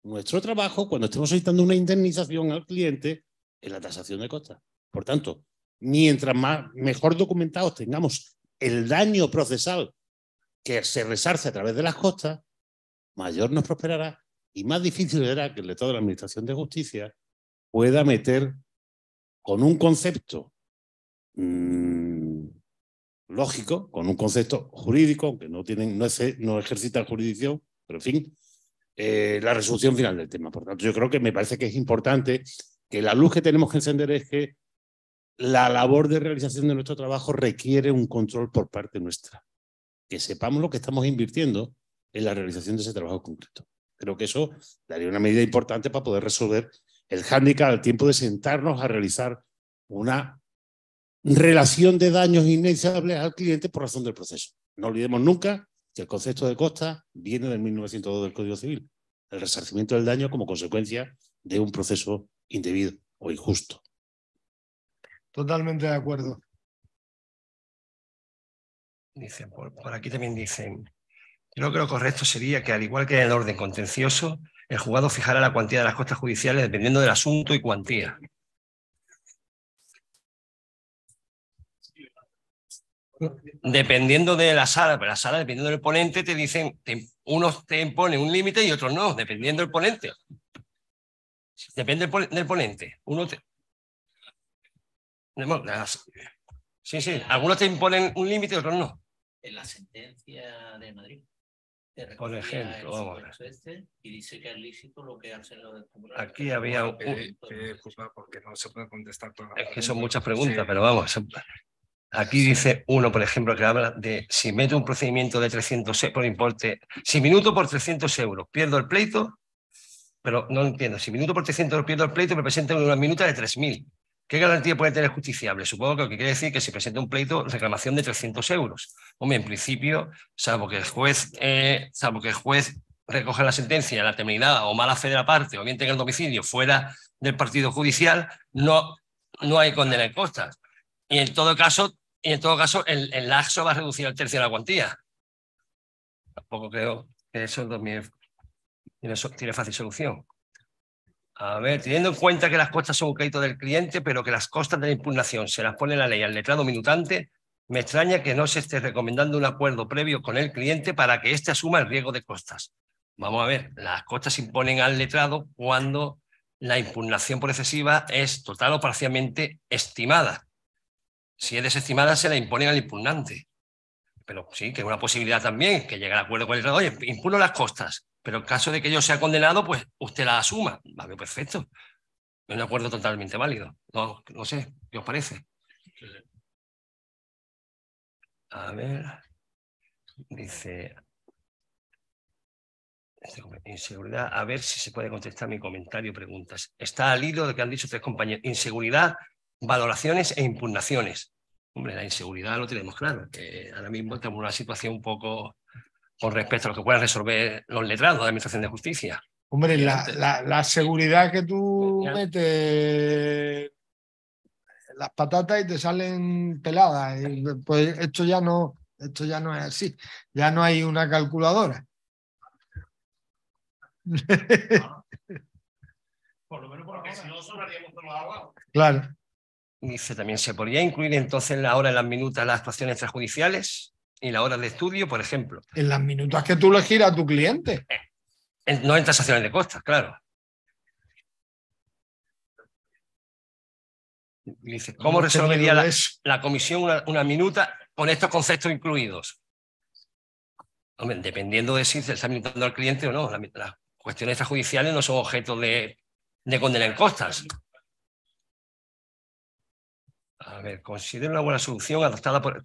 nuestro trabajo cuando estemos solicitando una indemnización al cliente en la tasación de costas. Por tanto, mientras mejor documentados tengamos el daño procesal que se resarce a través de las costas, mayor nos prosperará y más difícil será que el lector de la Administración de Justicia pueda meter con un concepto lógico, con un concepto jurídico, aunque no ejercitan jurisdicción, pero en fin, la resolución final del tema. Por tanto, yo creo que me parece que es importante que la luz que tenemos que encender es que la labor de realización de nuestro trabajo requiere un control por parte nuestra. Que sepamos lo que estamos invirtiendo en la realización de ese trabajo concreto. Creo que eso daría una medida importante para poder resolver el hándicap al tiempo de sentarnos a realizar una relación de daños indemnizables al cliente por razón del proceso. No olvidemos nunca que el concepto de costa viene del 1902 del Código Civil, el resarcimiento del daño como consecuencia de un proceso indebido o injusto. Totalmente de acuerdo. Dice, por aquí también dicen, creo que lo correcto sería que, al igual que en el orden contencioso, el juzgado fijara la cuantía de las costas judiciales dependiendo del asunto y cuantía. Dependiendo de la sala, pero la sala, dependiendo del ponente, te dicen, unos te imponen un límite y otros no, dependiendo del ponente. Depende del ponente. Sí, algunos te imponen un límite y otros no. En la sentencia de Madrid. Por ejemplo, vamos a ver. Y dice que es lícito lo que hacen los del tribunal. Aquí había porque no se puede contestar todas las Es que son preguntas. muchas preguntas, Sí. pero vamos. Aquí dice uno, por ejemplo, que habla de si meto un procedimiento de 300 por importe, si minuto por 300 euros, pierdo el pleito, pero no entiendo. Si minuto por 300 euros pierdo el pleito, me presentan una minuta de 3.000. ¿Qué garantía puede tener justiciable? Supongo que lo que quiere decir que si presenta un pleito, reclamación de 300 euros. Hombre, en principio, salvo que el juez recoja la sentencia, la temeridad o mala fe de la parte, o bien tenga el domicilio fuera del partido judicial, no hay condena en costas. Y en todo caso, el laxo va a reducir al tercio de la cuantía. Tampoco creo que eso también tiene fácil solución. A ver, teniendo en cuenta que las costas son un crédito del cliente, pero que las costas de la impugnación se las pone la ley al letrado minutante, me extraña que no se esté recomendando un acuerdo previo con el cliente para que éste asuma el riesgo de costas. Vamos a ver, las costas se imponen al letrado cuando la impugnación por excesiva es total o parcialmente estimada. Si es desestimada, se la imponen al impugnante. Pero sí, que es una posibilidad también, que llegue al acuerdo con el letrado. Oye, impugno las costas, pero en caso de que yo sea condenado, pues usted la asuma. Vale, perfecto. Es un acuerdo totalmente válido. No sé, ¿qué os parece? A ver, dice... Inseguridad, a ver si se puede contestar mi comentario, preguntas. Está al hilo de lo que han dicho tres compañeros. Inseguridad, valoraciones e impugnaciones. Hombre, la inseguridad lo tenemos claro, que ahora mismo tenemos una situación un poco con respecto a lo que puedan resolver los letrados de la Administración de Justicia. Hombre, la seguridad que tú metes las patatas y te salen peladas. Pues esto ya no es así. Ya no hay una calculadora. Por lo menos porque si no sonaríamos con los abogados. Claro. Dice también, ¿se podría incluir entonces la hora en las minutas las actuaciones extrajudiciales y la hora de estudio, por ejemplo? En las minutas que tú le giras a tu cliente. No en transacciones de costas, claro. Dice, ¿cómo resolvería la comisión una minuta con estos conceptos incluidos? Hombre, dependiendo de si se está minutando al cliente o no. Las cuestiones extrajudiciales no son objeto de condena en costas. A ver, considero una buena solución adoptada por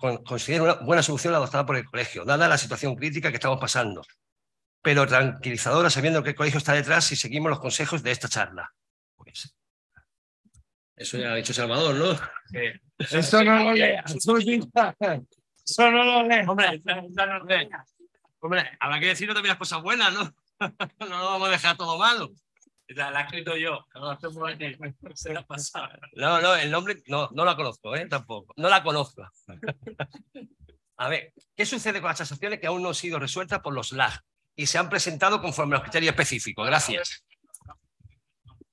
el colegio, dada la situación crítica que estamos pasando, pero tranquilizadora sabiendo que el colegio está detrás si seguimos los consejos de esta charla. Pues, eso ya ha dicho Salvador, ¿no? Eso no lo leas. Eso no lo leas. Hombre, habrá que decirnos también las cosas buenas, ¿no? No lo vamos a dejar todo malo. La he escrito yo. No, el nombre no la conozco, tampoco. No la conozco. A ver, ¿qué sucede con las transacciones que aún no han sido resueltas por los LAG y se han presentado conforme a los criterios específicos? Gracias.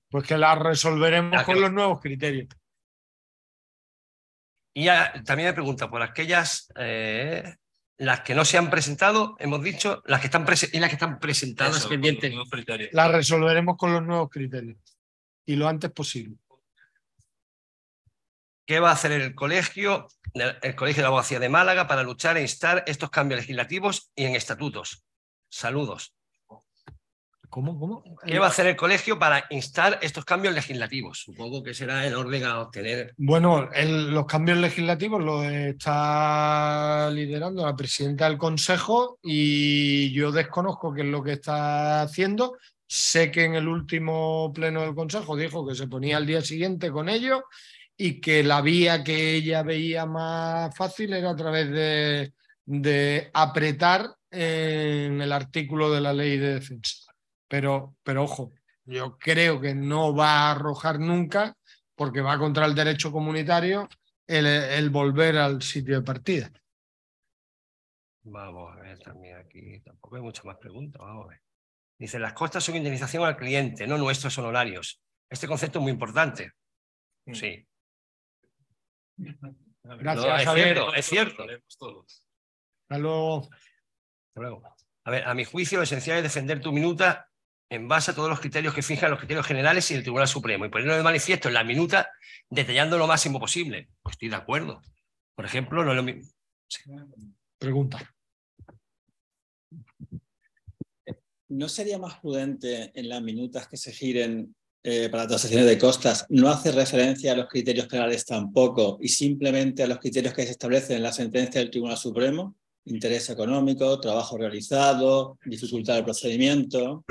Pues que las resolveremos con los nuevos criterios. Y ya, también me pregunta por aquellas, las que no se han presentado, hemos dicho, las que están presentadas Eso, pendientes. Las resolveremos con los nuevos criterios y lo antes posible. ¿Qué va a hacer el Colegio de la Abogacía de Málaga para luchar e instar estos cambios legislativos y en estatutos? Saludos. ¿Cómo? ¿Qué va a hacer el colegio para instar estos cambios legislativos? Supongo que será el orden a obtener. Bueno, los cambios legislativos los está liderando la presidenta del Consejo y yo desconozco qué es lo que está haciendo. Sé que en el último pleno del Consejo dijo que se ponía al día siguiente con ellos y que la vía que ella veía más fácil era a través de apretar en el artículo de la ley de defensa. Pero ojo, yo creo que no va a arrojar nunca, porque va contra el derecho comunitario, el volver al sitio de partida. Vamos a ver también aquí, tampoco hay muchas más preguntas, vamos a ver. Dice, las costas son indemnización al cliente, no nuestros honorarios. Este concepto es muy importante. Sí. Gracias, no, es cierto. Hasta luego. Hasta luego. A ver, a mi juicio lo esencial es defender tu minuta en base a todos los criterios que fijan los criterios generales y el Tribunal Supremo y ponerlo de manifiesto en la minuta detallando lo máximo posible. Pues estoy de acuerdo. Por ejemplo, no es lo mismo. Sí. Pregunta. ¿no sería más prudente en las minutas que se giren para las tasaciones de costas no hacer referencia a los criterios generales tampoco y simplemente a los criterios que se establecen en la sentencia del Tribunal Supremo? Interés económico, trabajo realizado, dificultad del procedimiento.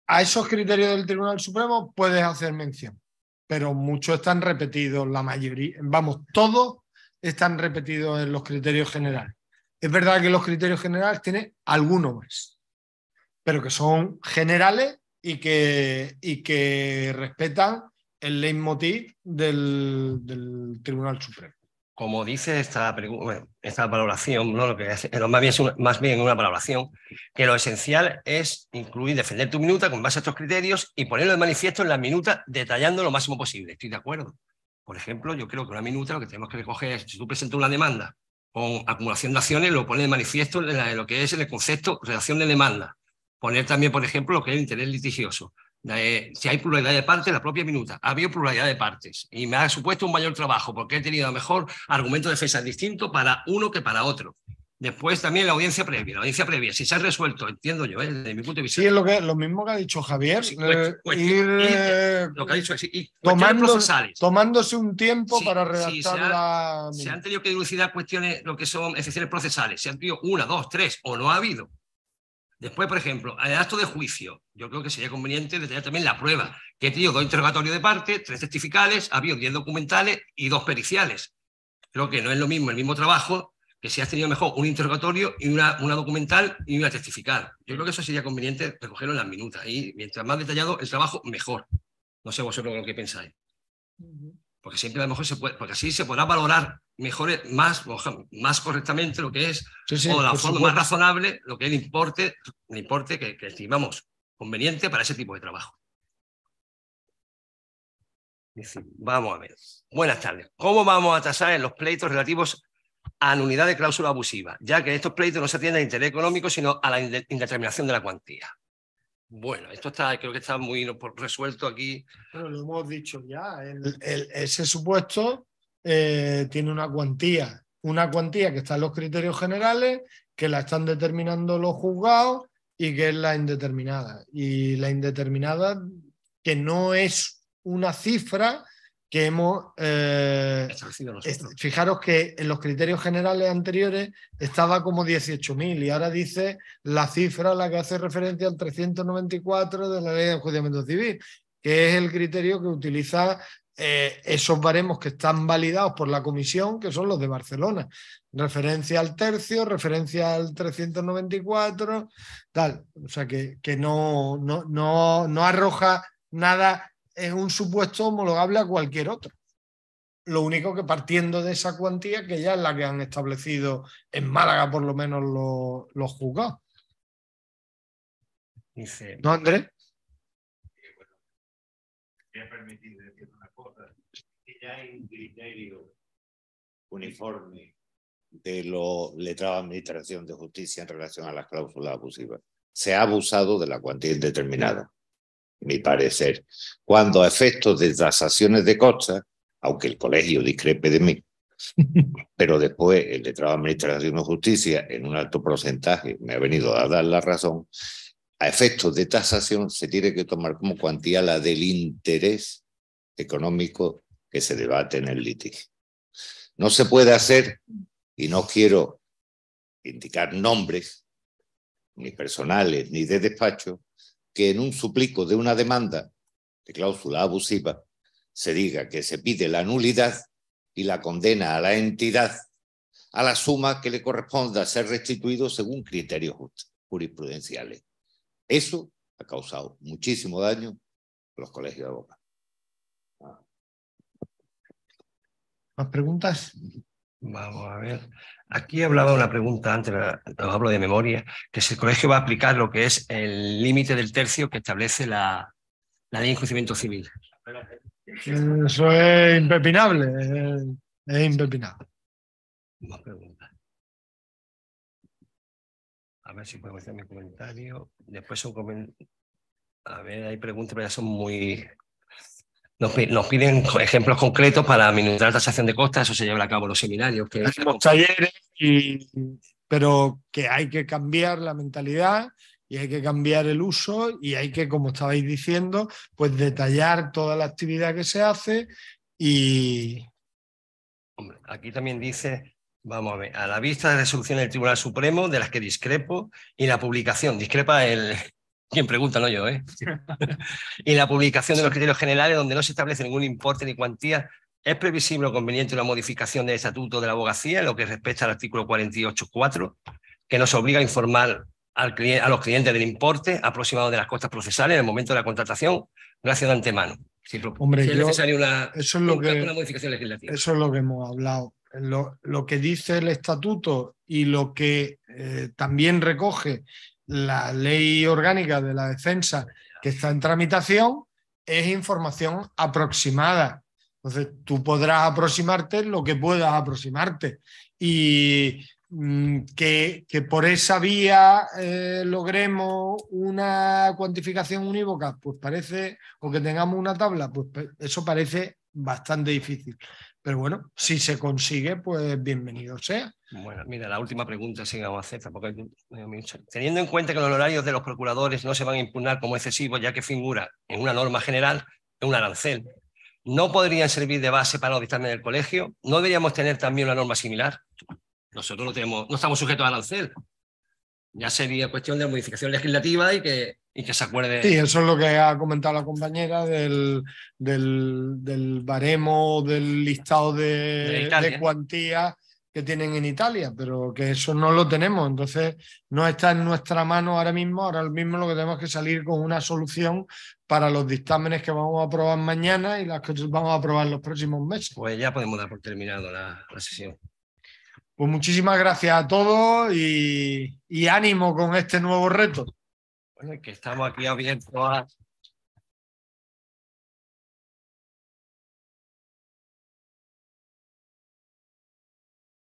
A esos criterios del Tribunal Supremo puedes hacer mención, pero muchos están repetidos, la mayoría, vamos, todos están repetidos en los criterios generales. Es verdad que los criterios generales tienen algunos más, pero que son generales y que respetan el leitmotiv del Tribunal Supremo. Como dice esta valoración, ¿no? Lo que hace, más bien una valoración, que lo esencial es incluir, defender tu minuta con base a estos criterios y ponerlo de manifiesto en las minutas detallando lo máximo posible. Estoy de acuerdo. Por ejemplo, yo creo que una minuta lo que tenemos que recoger es, si tú presentas una demanda con acumulación de acciones, lo pones de manifiesto en lo que es el concepto relación de demanda. Poner también, por ejemplo, lo que es el interés litigioso. Si hay pluralidad de partes, la propia minuta. Ha habido pluralidad de partes y me ha supuesto un mayor trabajo porque he tenido a lo mejor argumentos de defensa distintos para uno que para otro. Después también la audiencia previa. La audiencia previa, si se ha resuelto, entiendo yo, desde mi punto de vista. Sí, es lo mismo que ha dicho Javier. Sí, lo que ha dicho es tomándose un tiempo sí, para redactar se han tenido que dilucidar cuestiones, lo que son excepciones procesales. Se han tenido 1, 2, 3 o no ha habido. Después, por ejemplo, el acto de juicio. Yo creo que sería conveniente detallar también la prueba. Que he tenido 2 interrogatorios de parte, 3 testificales, ha habido 10 documentales y 2 periciales. Creo que no es lo mismo el mismo trabajo que si has tenido mejor un interrogatorio y una documental y una testifical. Yo creo que eso sería conveniente recogerlo en las minutas. Y mientras más detallado el trabajo, mejor. No sé vosotros lo que pensáis. Porque siempre a lo mejor porque así se podrá valorar mejor, más correctamente lo que es, o de la forma más razonable, lo que es el importe que estimamos conveniente para ese tipo de trabajo. Vamos a ver. Buenas tardes. ¿Cómo vamos a tasar en los pleitos relativos a nulidad de cláusula abusiva? Ya que en estos pleitos no se atiende al interés económico, sino a la indeterminación de la cuantía. Bueno, esto creo que está muy resuelto aquí. Bueno, lo hemos dicho ya. Ese supuesto tiene una cuantía que está en los criterios generales, que la están determinando los juzgados y que es la indeterminada. Y la indeterminada, que no es una cifra que hemos... fijaros que en los criterios generales anteriores estaba como 18.000 y ahora dice la cifra a la que hace referencia al 394 de la Ley de Enjuiciamiento Civil, que es el criterio que utiliza esos baremos que están validados por la comisión, que son los de Barcelona. Referencia al tercio, referencia al 394, tal. O sea que no arroja nada. Es un supuesto homologable a cualquier otro. Lo único que partiendo de esa cuantía, que ya es la que han establecido en Málaga, por lo menos los juzgados. Dice... ¿No, Andrés? Me ha permitido decir una cosa, que ya hay un criterio uniforme de los letrados de Administración de Justicia en relación a las cláusulas abusivas. Se ha abusado de la cuantía indeterminada, mi parecer, cuando a efectos de tasaciones de costas, aunque el colegio discrepe de mí, pero después el letrado de Administración de Justicia, en un alto porcentaje, me ha venido a dar la razón, a efectos de tasación se tiene que tomar como cuantía la del interés económico que se debate en el litigio. No se puede hacer, y no quiero indicar nombres, ni personales, ni de despacho, que en un suplico de una demanda de cláusula abusiva se diga que se pide la nulidad y la condena a la entidad a la suma que le corresponda ser restituido según criterios jurisprudenciales. Eso ha causado muchísimo daño a los colegios de abogados. ¿Más preguntas? Vamos a ver. Aquí hablaba una pregunta antes, os hablo de memoria, que si el colegio va a aplicar lo que es el límite del tercio que establece la ley de enjuiciamiento civil. Eso es impepinable. Es impepinable. Más preguntas. A ver si puedo hacer mi comentario. Después son a ver, hay preguntas, pero ya son muy... Nos piden ejemplos concretos para minutar la tasación de costas, eso se lleva a cabo en los seminarios. Tenemos talleres, pero que hay que cambiar la mentalidad y hay que cambiar el uso y hay que, como estabais diciendo, pues detallar toda la actividad que se hace y... Hombre, aquí también dice, vamos a ver, a la vista de resoluciones del Tribunal Supremo, de las que discrepo, y la publicación, discrepa el... Quien pregunta, no yo, ¿eh? Y la publicación de los criterios generales, donde no se establece ningún importe ni cuantía, ¿es previsible o conveniente una modificación del Estatuto de la Abogacía en lo que respecta al artículo 48.4, que nos obliga a informar a los clientes del importe aproximado de las costas procesales en el momento de la contratación, gracias de antemano? Hombre, si es necesaria una modificación legislativa. Eso es lo que hemos hablado. Lo que dice el estatuto y lo que también recoge la ley orgánica de la defensa que está en tramitación es información aproximada. Entonces, tú podrás aproximarte lo que puedas aproximarte. Y que por esa vía logremos una cuantificación unívoca, pues parece, o que tengamos una tabla, pues eso parece bastante difícil. Pero bueno, si se consigue, pues bienvenido sea. Bueno, mira, la última pregunta sí que vamos a hacer, tampoco hay mucho. Teniendo en cuenta que los honorarios de los procuradores no se van a impugnar como excesivos, ya que figura en una norma general, en un arancel, ¿no podrían servir de base para los dictámenes del colegio? ¿No deberíamos tener también una norma similar? Nosotros no estamos sujetos al arancel. Ya sería cuestión de modificación legislativa y que se acuerde. Sí, eso es lo que ha comentado la compañera del baremo, del listado de cuantías que tienen en Italia, pero que eso no lo tenemos. Entonces, no está en nuestra mano ahora mismo. Ahora mismo lo que tenemos que salir con una solución para los dictámenes que vamos a aprobar mañana y las que vamos a aprobar los próximos meses. Pues ya podemos dar por terminado la sesión. Pues muchísimas gracias a todos y ánimo con este nuevo reto. Bueno, que estamos aquí abiertos a